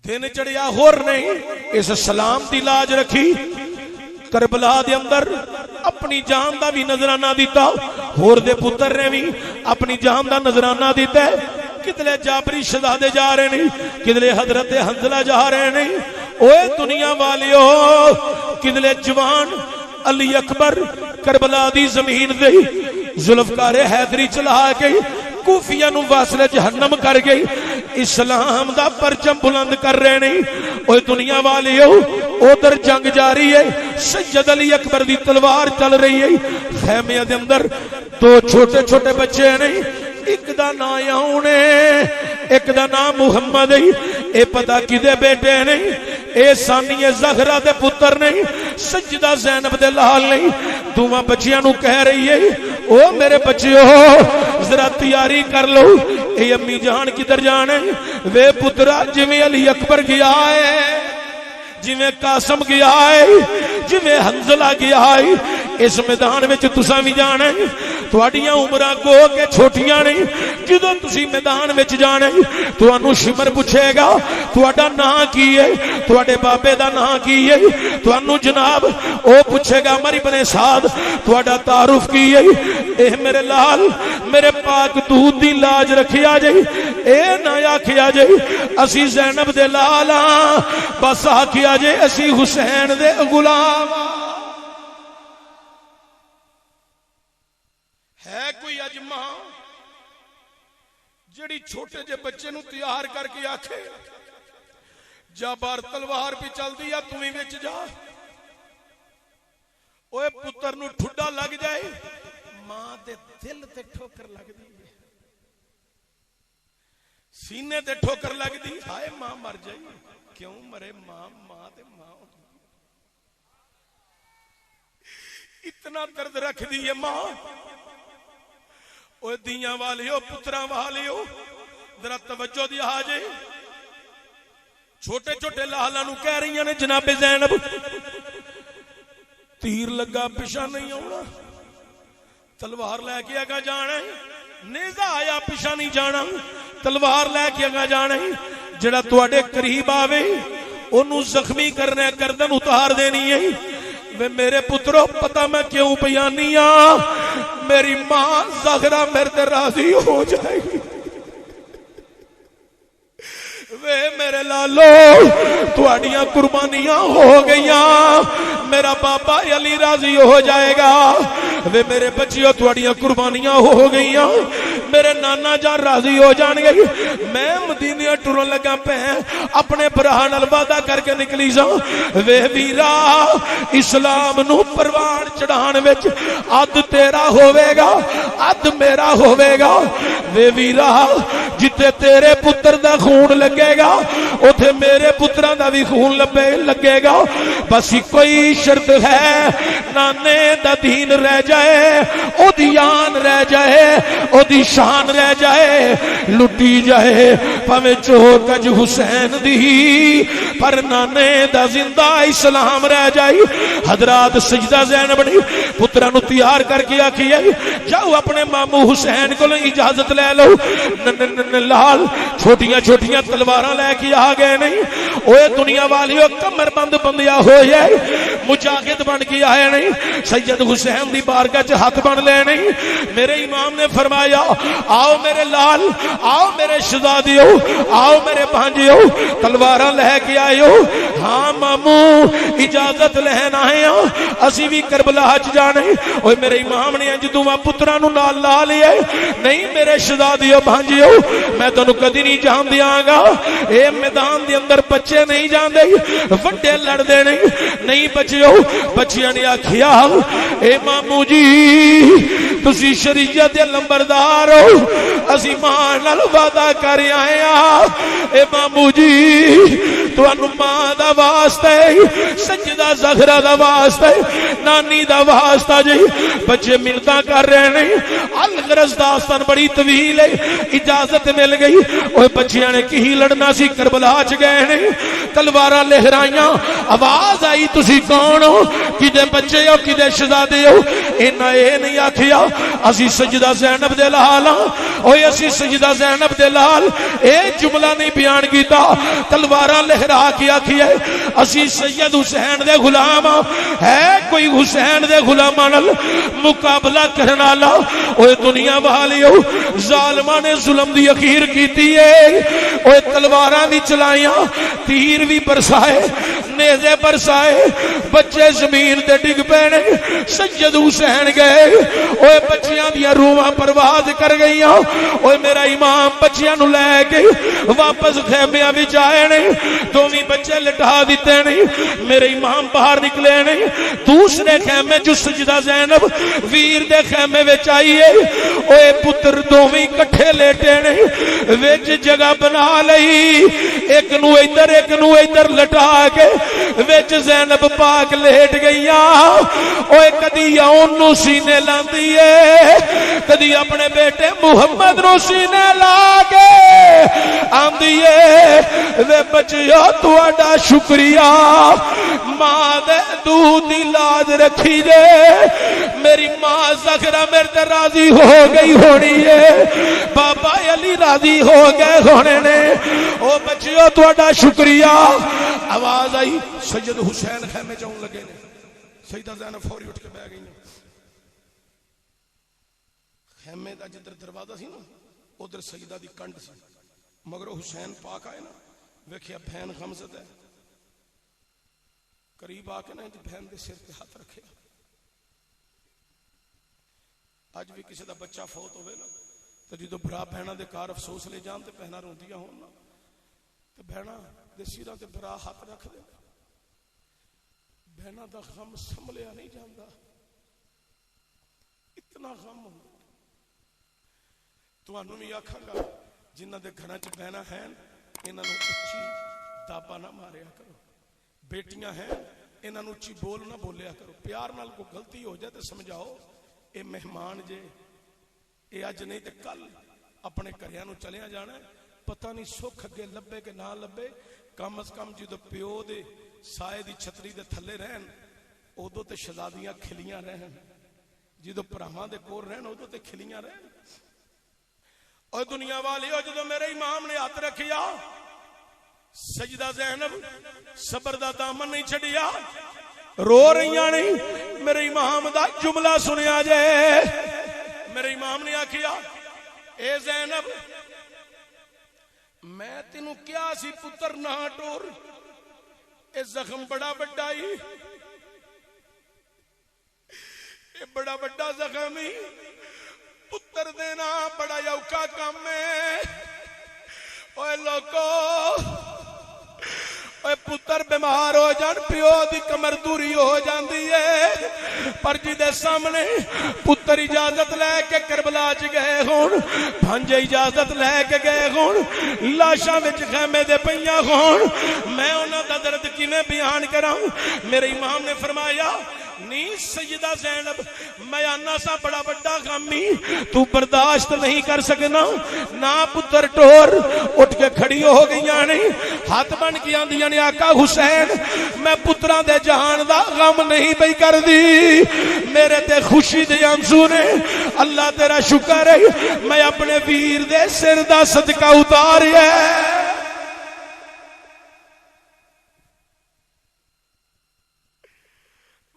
دن چڑیا ہور نہیں. اس سلام دی لاج رکھی. کربلا دے اندر اپنی جان دا بھی نظرانہ دیتا. ہور دے پتر نے بھی اپنی جان دا نظرانہ دیتا ہے. کدلے جابری شہزادے جا رہے نہیں کدلے حضرت حنزلہ جا رہے نہیں. اوے دنیا والیو کدلے جوان علی اکبر کربلا دی زمین دے ذوالفقار حیدری چلا کے کوفیہ نو واصل جہنم کر گئی. اسلام دا پرچم بلند کر رہے نہیں. اوے دنیا والیو ادھر جنگ جاری ہے. سید علی اکبر دی تلوار چل رہی ہے. خیمے دے اندر دو چھوٹے چھوٹے بچے نہیں. ایک دا نام یعون ہے ایک دا نام محمد ہے. اے پتہ کدے بیٹے نہیں. اے ثانی زہرا دے پتر نہیں. سیدہ زینب دے لال نہیں. دوواں بچیاں نو کہہ رہی ہے او میرے بچیو ذرا تیاری کر لو. اے امی جان کدھر جانے وے پترا جویں علی اکبر گیا ہے جویں قاسم گیا ہے جویں حنزلہ گیا ہے اس میدان وچ تساں وی جانا ہے. تواڈیاں عمراں گو کے چھوٹیاں نہیں. جدوں تسی میدان وچ جانا ہے تانوں شمر پوچھے گا تہاڈا نام کی ہے تہاڈے بابے دا نام کی ہے. تانوں جناب او پوچھے گا عمر ابن سعد تہاڈا تعارف کی ہے. اے میرے لال میرے پاک دودھ دی لاج رکھیا جے. اے نہ آکھیا جے اسی زینب دے لال ہاں بس آکھیا جے اسی حسین دے غلام. ہے کوئی اجماع چھوٹے جے بچے نو تیار کر کے آکھے جا بار تلوار پہ چل دی یا تمہیں وچ جا، اوے پتر نو ٹھڈا لگ جائے، ماں دے دل تے ٹھوکر لگ دی، سینے تے ٹھوکر لگ دی، ہائے ماں مر جائے، کیوں مرے ماں تے ماں اتنا درد رکھ دی ہے ماں۔ اوے دیاں والیو پتراں والیو ذرا توجہ دی حاجے، چھوٹے چھوٹے لالاں نو کہہ رہی نے جناب زینب تیر لگا پیچھے نہیں آنا، تلوار لے کے اگا جانا ہے، نیزا آیا پیچھے نہیں جانا، تلوار لے کے اگا جانا ہے، جڑا تواڈے قریب آوے اونوں زخمی کرنا، گردن اتار دینی ہے۔ وے میرے پترو پتہ میں کیوں بیانی ہاں، میری ماں زہرا میرے تے راضی ہو جائے گی۔ وے میرے لالو تواڈیاں قربانیاں ہو گئیاں، میرا بابا علی راضی ہو جائے گا۔ وے میرے بچیوں تواڈیاں قربانیاں ہو گئیاں، میرے نانا جان راضی ہو جان گے۔ میں مدینے ٹرن لگا پہ اپنے برا نال وعدہ کر کے نکلی سا، وے ویرا اسلام نو پروان چڑھان وچ اد تیرا ہوے گا اد میرا ہوے گا۔ وے ویرا جتے تیرے پتر دا خون لگے گا اوتھے میرے پتراں دا بھی خون لگے گا، بس کوئی شرط ہے، نانے دا دین رہ جائے، او دی آن رہ جائے، او دی شان رہ جائے، لٹی جائے پاویں چور کج حسین دی، پر نانے دا زندہ اسلام رہ جائے۔ حضرات سجدہ زینب نے پتراں نو تیار کر کے آکھی ہے جاؤ اپنے مامو حسین کو اجازت لے لو۔ لال چھوٹیاں چھوٹیاں تلواراں لے کے آ گئے نہیں، اوے دنیا والیو کمر بند بندیا ہوئے مجاہد بن کے آئے نہیں، سید حسین دی بارگاہ چ ہاتھ بن لے نہیں۔ میرے امام نے فرمایا آؤ میرے لال، آؤ میرے شہزادیو، آؤ میرے بھانجیو، تلواراں لے کے آئیو۔ ہاں مامو اجازت لین آئے ہاں، اسی بھی کربلا چ جانے۔ اوے میرے امام نے انج دوواں پتراں نو نال لا لیا، نہیں میرے شہزادیو بھانجیو میں تانوں کدی نہیں جان دیاں گا، اے میدان دے اندر بچے نہیں جاندے، وڈے لڑدے نہیں بچیو۔ بچیاں نے آکھیا اے مامو جی تسی شریعت دے لمبردار ہو، اسی ماں نال وعدہ کر آئے ہاں، اے مامو جی تانوں ماں دا واسطہ ہے، سجدہ زہرا دا واسطہ ہے، نانی دا واسطہ جی۔ بچے ملتا کر رہے ہیں، الغرض داستان بڑی طویل ہے، اجازت مل گئی۔ اوے بچیاں نے کی لڑنا سی، کربلا چ گئے نے، تلواراں لہرائیاں، آواز آئی تسی کون ہو، کدے بچے ہو کدے شہزادے ہو؟ انہاں اے نہیں آکھیا اسی سجدہ زینب دے لال ہاں، اوے اسی سجدہ زینب دے لال، اے جملہ نہیں بیان کیتا، تلواراں لہرا کے آکھیا اسی سید حسین دے غلام ہاں، ہے کوئی حسین دے غلاماں نال مقابلہ کرن والا؟ اوے دنیا والیو ظالماں نے ظلم دی اخیر کیتی ہے، اوے تلواراں بھی چلائیاں، تیر بھی برسائے، نیزے برسائے، بچے زمین تے ڈگ پینے، سید حسین گئے، اوے بچیاں دیاں روحاں پرواز کر گئیاں۔ اوے میرا امام بچیاں نو لے کے واپس خیمیاں وچ آئے نے، دوویں بچے لٹا دیتے نے، میرے امام باہر نکلے نے، دوسرے خیمے جو سجدہ زینب ویر دے خیمے وچ آئی ہے، اوے پتر دوویں کٹھے لیٹے نے، وچ جگہ بنا لئی، ایک نو ادھر لٹا کے وچ زینب پاک لیٹ گئیاں۔ اوے کدی اون نو سینے لاندی ہے، کدی اپنے بیٹے محمد نو سینے لا کے آندی ہے وے بچیو تہاڈا شکریہ، ماں دے دودھ دی لاج رکھی جے، میری ماں زہرا میرے تے راضی ہو گئی ہونی ہے، بابا علی راضی ہو گئے ہونے نے، او بچیو تہاڈا شکریہ۔ آواز آئی سید حسین خیمے جاؤں لگے نے، سیدہ زینب فوری اٹھ کے بیٹھ گئی، خیمے دا جدھر دروازہ سی نا ادھر سیدہ دی کنڈ سی، مگر حسین پاک آئے نا ویکھیا بہن غمزد ہے، قریب آ کے نا بہن دے سر تے ہاتھ رکھے۔ اج بھی کسی دا بچہ فوت ہوئے نا تو جدو برا بہناں دے کار افسوس لے جان تے بہناں روندیاں ہون نا تے بہناں دے سیراں تے برا ہاتھ رکھ دے بہناں دا غم سنبھلیا نہیں جاندا اتنا غم ہوندا تانوں بھی آکھاں گا جنہاں دے گھراں چ بہناں ہیں انہاں نوں اچھی دابا نہ ماریا کرو بیٹیاں ہیں انہاں نوں اچھی بول نہ بولیا کرو پیار نال کوئی غلطی ہو جائے تے سمجھاؤ اے مہمان جے اے اج نہیں تے کل اپنے گھریاں نوں چلیا جانا ہے پتہ نہیں سکھ اگے لبے کہ نہ لبے کم از کم جدو پیو دے سائے دی چھتری دے تھلے رہن ادو تے شہزادیاں کھلیاں رہن جدو پراواں دے کول رہن ادو تے کھلیاں رہن اور دنیا والی ہو جدو میرے امام نے ہاتھ رکھیا سجدہ زینب صبر دا دامن نہیں چھڑیا رو رہیاں نہیں میرے امام دا جملہ سنیا جائے میرے امام نے آکھیا اے زینب میں تینوں کیا سی پتر نہ ٹور اے زخم بڑا بڑا ہی اے بڑا بڑا زخم ہی پتر دینا بڑا یوکا کام ہے اوے لوکو اوے پتر بیمار ہو جان پیو دی کمر دوری ہو جاندی ہے پر جی دے سامنے پتر اجازت لے کے کربلا چ گئے ہون بھانجے اجازت لے کے گئے ہون لاشاں وچ خیمے دے پئیاں ہون میں انہاں دا درد کیویں بیان کراں میرے امام نے فرمایا نہیں سیدہ زینب میں آنا سا بڑا بڑا غمی تو برداشت نہیں کر سکنا نہ پتر ٹور اٹھ کے کھڑی ہو گئیاں نہیں ہاتھ بن کے آندیاں نے آقا حسین میں پتراں دے جہان دا غم نہیں پئی کر دی میرے تے خوشی دے آنسو نے اللہ تیرا شکر ہے میں اپنے ویر دے سر دا صدقہ اتاریا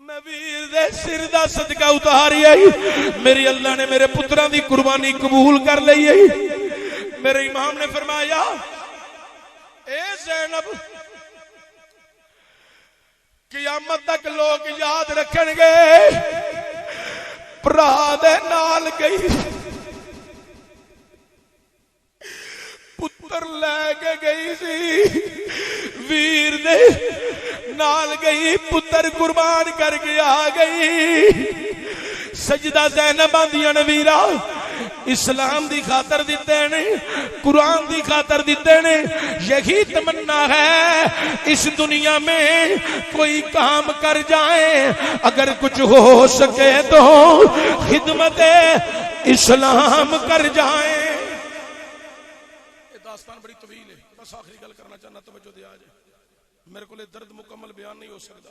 میں ویر دے سر دا صدقہ اتاریا میری اللہ نے میرے پتراں دی قربانی قبول کر لئی میرے امام نے فرمایا اے زینب قیامت تک لوگ یاد رکھن گے بھرا دے نال گئی پتر لے کے گئی سی ویر دے نال گئی پتر قربان کر کے آ گئی سجدہ زینب آندیاں نے ویرا اسلام دی خاطر دیتے نے قرآن دی خاطر دیتے نے یہی تمنا ہے اس دنیا میں کوئی کام کر جائیں اگر کچھ ہو سکے تو خدمت اسلام کر جائیں یہ داستان بڑی طویل ہے بس آخری گل کرنا چاہنا توجہ دے آ جائے میرے کو لئے درد مکمل بیان نہیں ہو سکتا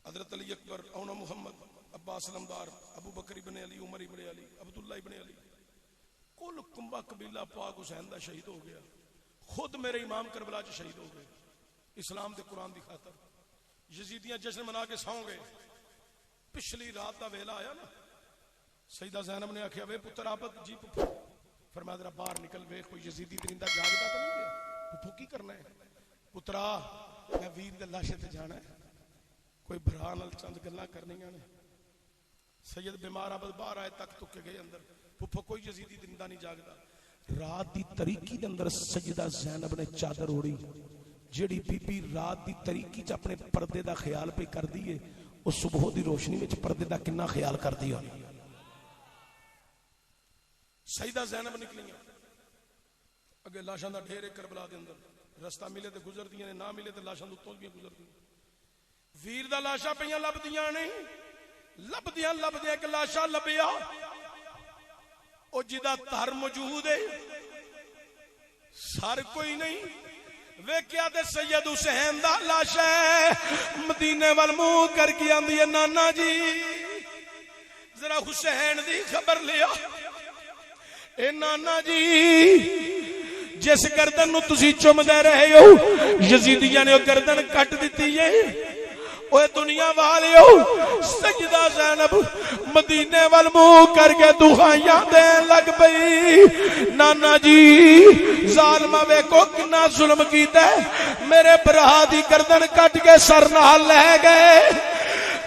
حضرت علی اکبر اونا محمد عباس علمدار ابو بکر ابن علی عمر ابن علی عبداللہ ابن علی کل کمبا قبیلہ پاک حسین دا شہید ہو گیا خود میرے امام کربلا چ شہید ہو گئے اسلام دے قرآن دی خاطر یزیدیاں جشن منا کے ساؤں گے پچھلی رات دا ویلا آیا نا سیدہ زینب نے آکھیا وے پتر آپت جی پپو فرمایا ذرا باہر نکل وے کوئی یزیدی درندہ جاگدا تو نہیں گیا پپو کی کرنا ہے پترا میں ویر دے لاشے تے جانا ہے کوئی بھرا نال چند گلاں کرنیاں نے سید بیمار آباد باہر آئے تک کے گئے اندر پپو کوئی یزیدی درندہ نہیں جاگدا رات دی تاریکی دے اندر سیدہ زینب نے چادر اوڑی جیڑی بی بی رات دی تاریکی چ اپنے پردے دا خیال پہ کر دیے او صبح دی روشنی وچ پردے دا کنا خیال کر دیا سیدہ زینب نکلیاں اگے لاشاں دا ڈھیر کربلا دے اندر رستہ ملے تے گزر دیاں نے نہ ملے تے لاشاں دے بھی گزر دیاں ویر دا لاشاں پیاں لب دیاں نہیں لب دیاں ایک لاشاں لبیا او جدا تر موجود ہے سر کوئی نہیں ویکھیا تے سید حسین دا لاش ہے مدینے وال منہ کر کے آندی ہے نانا جی ذرا حسین دی خبر لیا اے نانا جی جس گردن نو تسی چم دے رہے ہو یزیدیاں نے گردن کٹ دیتی ہے اوے دنیا والیو سجدہ زینب مدینے وال منہ کر کے دعائیاں دین لگ پئی نانا جی ظالمہ ویکھو کنا ظلم کیتا ہے میرے بھرا دی گردن کٹ کے سر نال لے گئے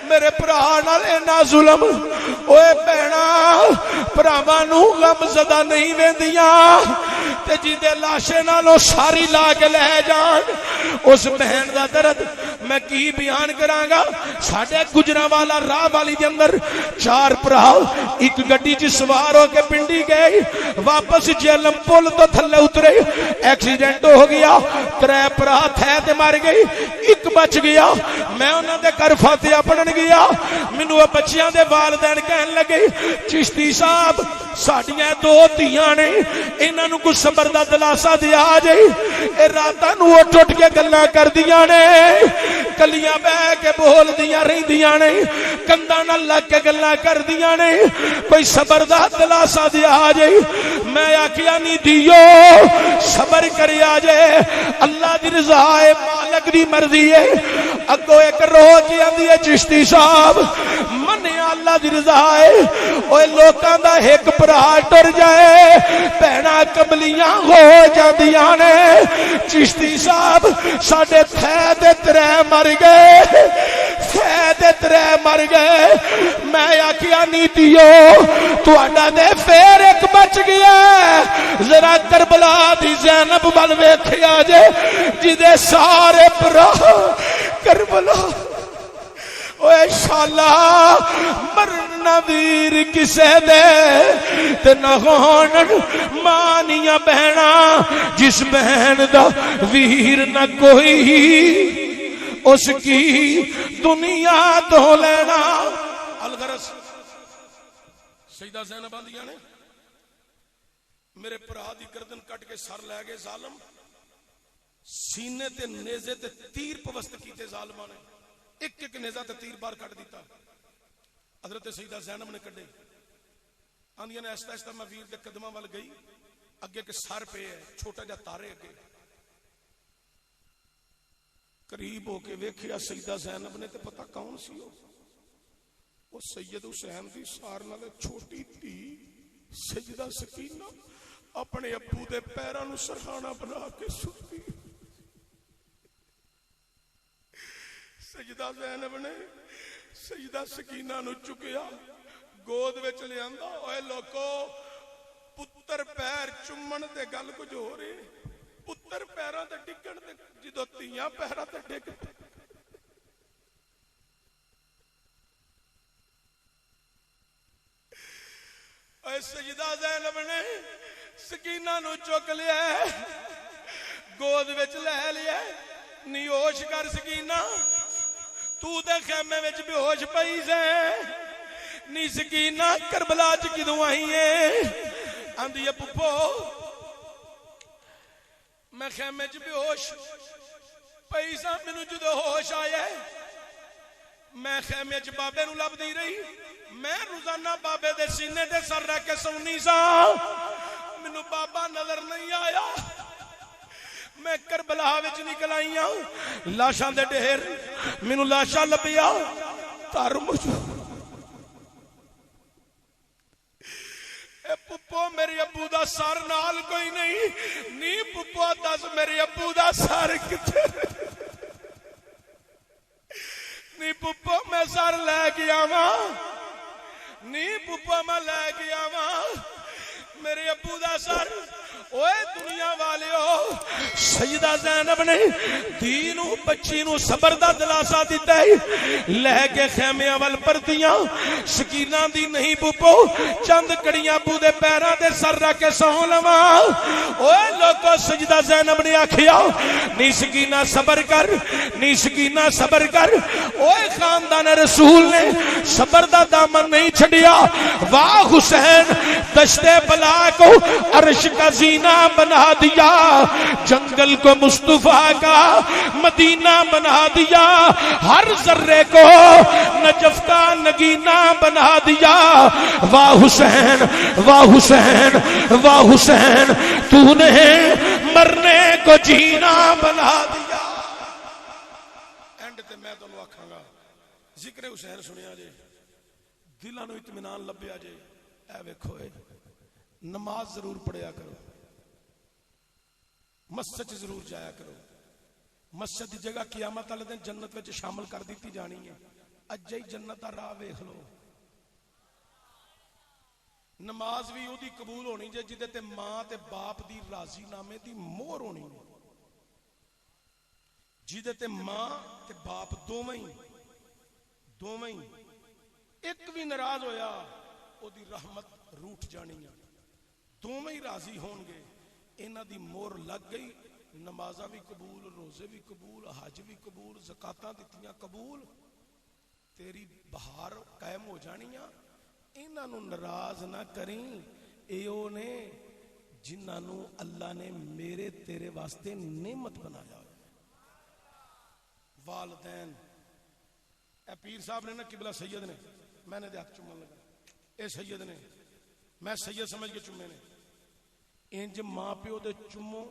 میرے بھرا نال اینا ظلم اوے بہنا بھراواں نوں غم زدہ نہیں ویندیاں تے جیدے لاشے نالوں ساری لا کے لے جان اس بہن دا درد میں کی بیان کراں گا ساڈے گجرانوالا راہ والی دے اندر 4 بھرا ایک گڈی چ سوار ہو کے پنڈی گئے واپس جہلم پل تو تھلے اترے ایکسیڈنٹ ہو گیا 3 بھرا تھے تے مر گئی ایک بچ گیا میں انہاں دے گھر فاتحہ پڑھن گیا مینوں بچیاں دے والدین کہن لگے چشتی صاحب ساڈیاں 2 دھیاں نے انہاں نوں کچھ صبر دا دلاسا دیا جے اے راتاں نوں اٹھ اٹھ کے گلاں کردیاں نے کلیاں بہ کے بول دیاں رہندیاں نے کنداں نال لگ کے گلاں کردیاں نے کوئی صبر دا دلاسا دیا جے میں آکھیا نہیں دیو صبر کریا جے اللہ دی رضا ہے مالک دی مرضی ہے اگو ایک رو کے آندی ہے چشتی صاحب منیا اللہ دی رضا ہے اوے لوکاں دا ایک بھرا ٹر جائے بہنا کملیاں ہو جاندیاں نے چشتی صاحب ساڈے تھے تے 3 مر گئے تھے تے 3 مر گئے میں آکھیا نہیں دیو تہاڈا تے پھر ایک بچ گیا ذرا کربلا دی زینب ول ویکھیا جے جدے سارے بھرا کربلا اوے شالا مرن ویر کسے دے تے نہ ہون مانیاں بہنا جس بہن دا ویر نہ کوئی اس کی دنیا تو لینا الغرض سیدہ زینب آندیاں نے میرے بھرا دی گردن کٹ کے سر لے گئے ظالم سینے تے نیزے تے تیر پوست کیتے ظالماں نے ایک ایک نیزہ تے تیر بار کٹ دیتا حضرت سیدہ زینب نے کڈے آندیاں نے آہستہ آہستہ میں ویر دے قدماں وال گئی اگے کے سر پہ ہے چھوٹا جا تارے اگے قریب ہو کے ویکھیا سیدہ زینب نے تے پتہ کون سی وہ سید حسین دی سار نال چھوٹی تھی سجدہ سکینہ اپنے ابو دے پیراں نوں سرہانا بنا کے ستی سجدہ زینب نے سجدہ سکینہ نو چکیا گود وچ لے آندا اوے لوکو پتر پیر چومن تے گل کچھ ہو رہی پتر پیراں تے ڈگن تے جدوں تیاں پیراں تے ڈگ اے سجدہ زینب نے سکینہ نو چک لیا گود وچ لے لیا نی ہوش کر سکینہ تو دے خیمے وچ بے ہوش پئی سے نی سکینہ کربلا چ کدوں آئی ہے آندی ہے پپو میں خیمے چ بے ہوش پئی سا مینوں جدوں ہوش آیا میں خیمے چ بابے نوں لبدی رہی میں روزانہ بابے دے سینے تے سر رکھ کے سونی سا مینوں بابا نظر نہیں آیا میں کربلا وچ نکل آئی ہوں لاشاں دے ڈھیر مینوں لاشاں لبیا تر مجھو اے پپو میرے ابو دا سر نال کوئی نہیں نی پپو دس میرے ابو دا سر کتے نی پپو میں سر لے کے آواں نی پپو میں لے کے آواں میرے ابو دا سر اوے دنیا والیو سیدہ زینب نے دینو بچی نو صبر دا دلاسا دیتا ہے لے کے خیمے اول پردیاں سکینہ دی نہیں پپو چند کڑیاں ابو دے پیراں تے سر رکھ کے سو لواں اوے لوگو سیدہ زینب نے آکھیا نی سکینہ صبر کر نی سکینہ صبر کر اوے خاندان رسول نے صبر دا دامن نہیں چھڑیا واہ حسین دشت بلا کو عرش کا زینہ بنا دیا جنگل کو مصطفیٰ کا مدینہ بنا دیا ہر ذرے کو نجف کا نگینہ بنا دیا واہ حسین واہ حسین واہ حسین تو نے مرنے کو جینا بنا دیا اینڈ تے میں تانوں آکھاں گا ذکر حسین سنیا جے دلاں نوں اطمینان لبیا جے اے ویکھو نماز ضرور پڑھیا کرو مسجد ضرور جایا کرو مسجد دی جگہ قیامت والے دن جنت وچ شامل کر دیتی جانی ہے اج ہی جنت دا راہ ویکھ لو نماز بھی وہی قبول ہونی جے جدے تے ماں تے باپ دی راضی نامے دی مہر ہونی ہے، جدے تے ماں تے باپ دوویں ایک بھی ناراض ہویا او دی رحمت روٹ جانی ہے، دوویں راضی ہون گے، انہاں دی مہر لگ گئی، نمازاں بھی قبول، روزے بھی قبول، حج بھی قبول، زکاتاں دتیاں قبول، تیری بہار قائم ہو جانیاں۔ انہاں نو ناراض نہ کریں، ایو نے جنہاں نو اللہ نے میرے تیرے واسطے نعمت بنایا ہے۔ والدین، اے پیر صاحب نے نا قبلہ سید نے، میں نے ہاتھ چومن لگا، اے سید نے، میں سید سمجھ کے چومے نے، انج ماں پیو دے چومو،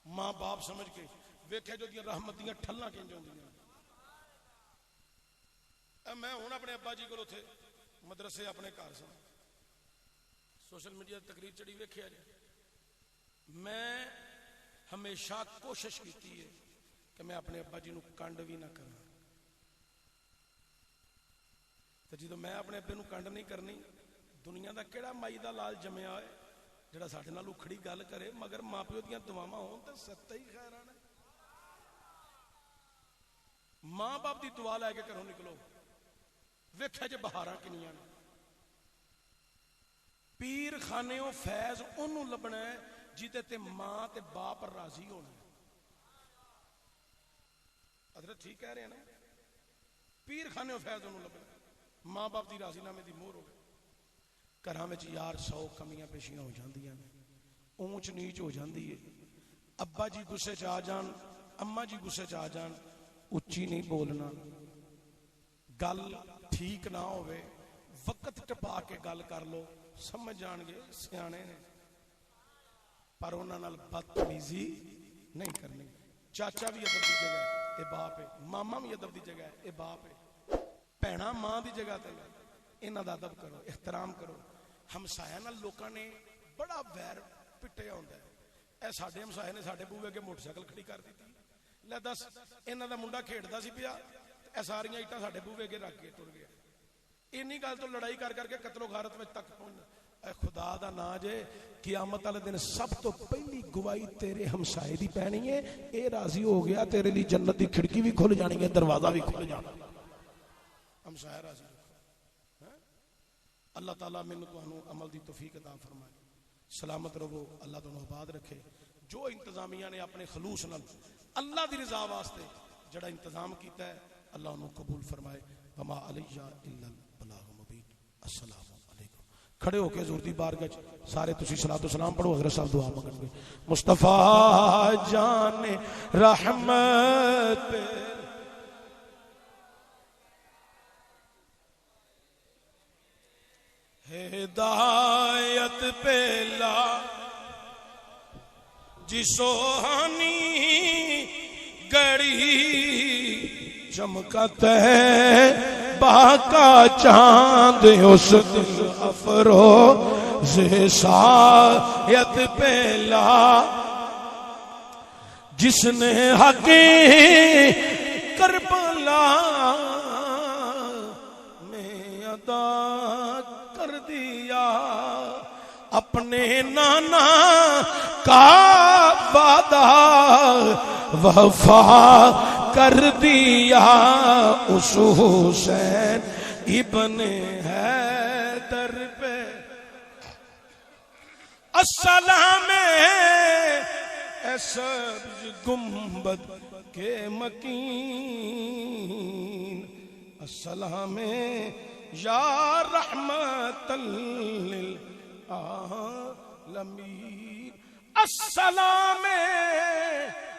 ماں باپ سمجھ کے ویکھے جو دیاں رحمت دیاں ٹھلاں کنج ہوندیاں۔ میں ہوں اپنے ابا جی کو تھے مدرسے اپنے گھر سے سوشل میڈیا تقریر چڑی ویکھیا جی، میں ہمیشہ کوشش کی ہے کہ میں اپنے ابا جی نو کنڈ بھی نہ کرنا، تو جدو میں اپنے ابے نو کنڈ نہیں کرنی، دنیا دا کیڑا مائی دا لال جمیا ہے جڑا ساڈے نال اکھڑی گل کرے، مگر ماں پیو دیاں دعاواں ہون تے ستا ہی خیر آنا۔ ماں باپ دی دعا لے کے گھروں نکلو، ویکھیا جے بہاراں کنیاں نے۔ پیر خانےوں فیض اونوں لبنا ہے جدے تے ماں تے باپ راضی ہونا ہے۔ حضرت ٹھیک کہہ رہے ہیں نا؟ پیر خانےوں فیض اونوں لبنا ہے، ماں باپ دی راضی نامے دی مہر ہوگی۔ گھراں وچ یار 100 کمیاں پیشیاں ہو جاندیاں نے، اونچ نیچ ہو جاندی ہے، ابا جی غصے چ آ جان، اما جی غصے چ آ جان، اچھی نہیں بولنا، گل ٹھیک نہ ہوئے وقت ٹپا کے گل کر لو، سمجھ جان گے سیانے نے، پر انہاں نال بدتمیزی نہیں کرنی۔ چاچا بھی ادب دی جگہ ہے، اے باپ ہے، ماما بھی ادب دی جگہ ہے، اے باپ ہے، بھینا ماں دی جگہ تے انہاں دا ادب کرو، احترام کرو۔ ہمسایہ نال لوکاں نے بڑا ویر پٹیا ہوندا ہے، اے ساڈے ہمسایہ نے ساڈے بوے اگے موٹر سائیکل کھڑی کر دتی، لے دس انہاں دا منڈا کھیڈدا سی پیا، اے ساریاں اٹاں ساڈے بوے اگے رکھ کے ٹر گیا، اینی گل تو لڑائی کر کر کے قتل و غارت وچ تک پہنچ۔ اے خدا دا نا جے، قیامت والے دن سب تو پہلی گواہی تیرے ہمسائے دی پینی ہے، اے راضی ہو گیا تیرے لیے جنت دی کھڑکی بھی کھل جانی ہے، دروازہ بھی کھل جانا، ہمسایہ راضی۔ اللہ تعالیٰ مینوں تانوں عمل دی توفیق عطا فرمائے، سلامت رہو، اللہ تانوں آباد رکھے۔ جو انتظامیہ نے اپنے خلوص نال اللہ دی رضا واسطے جڑا انتظام کیتا ہے، اللہ انہوں قبول فرمائے۔ وما علیہ الا البلاغ المبین۔ السلام علیکم۔ کھڑے ہو کے حضور دی بارگاہ سارے تسی صلاۃ و سلام پڑھو، حضرت صاحب دعا مانگن گے۔ مصطفیٰ جان رحمت پہ ہدایت پہلا جی سوہانی گڑی چمکت ہے باقا چاند اس دل افروز سایت پہلا جس نے حق کربلا میں ادا کر دیا اپنے نانا کا وعدہ وفا کر دیا اس حسین ابن حیدر پہ السلام سبز گنبد کے مکین السلام یا رحمت للعالمین السلام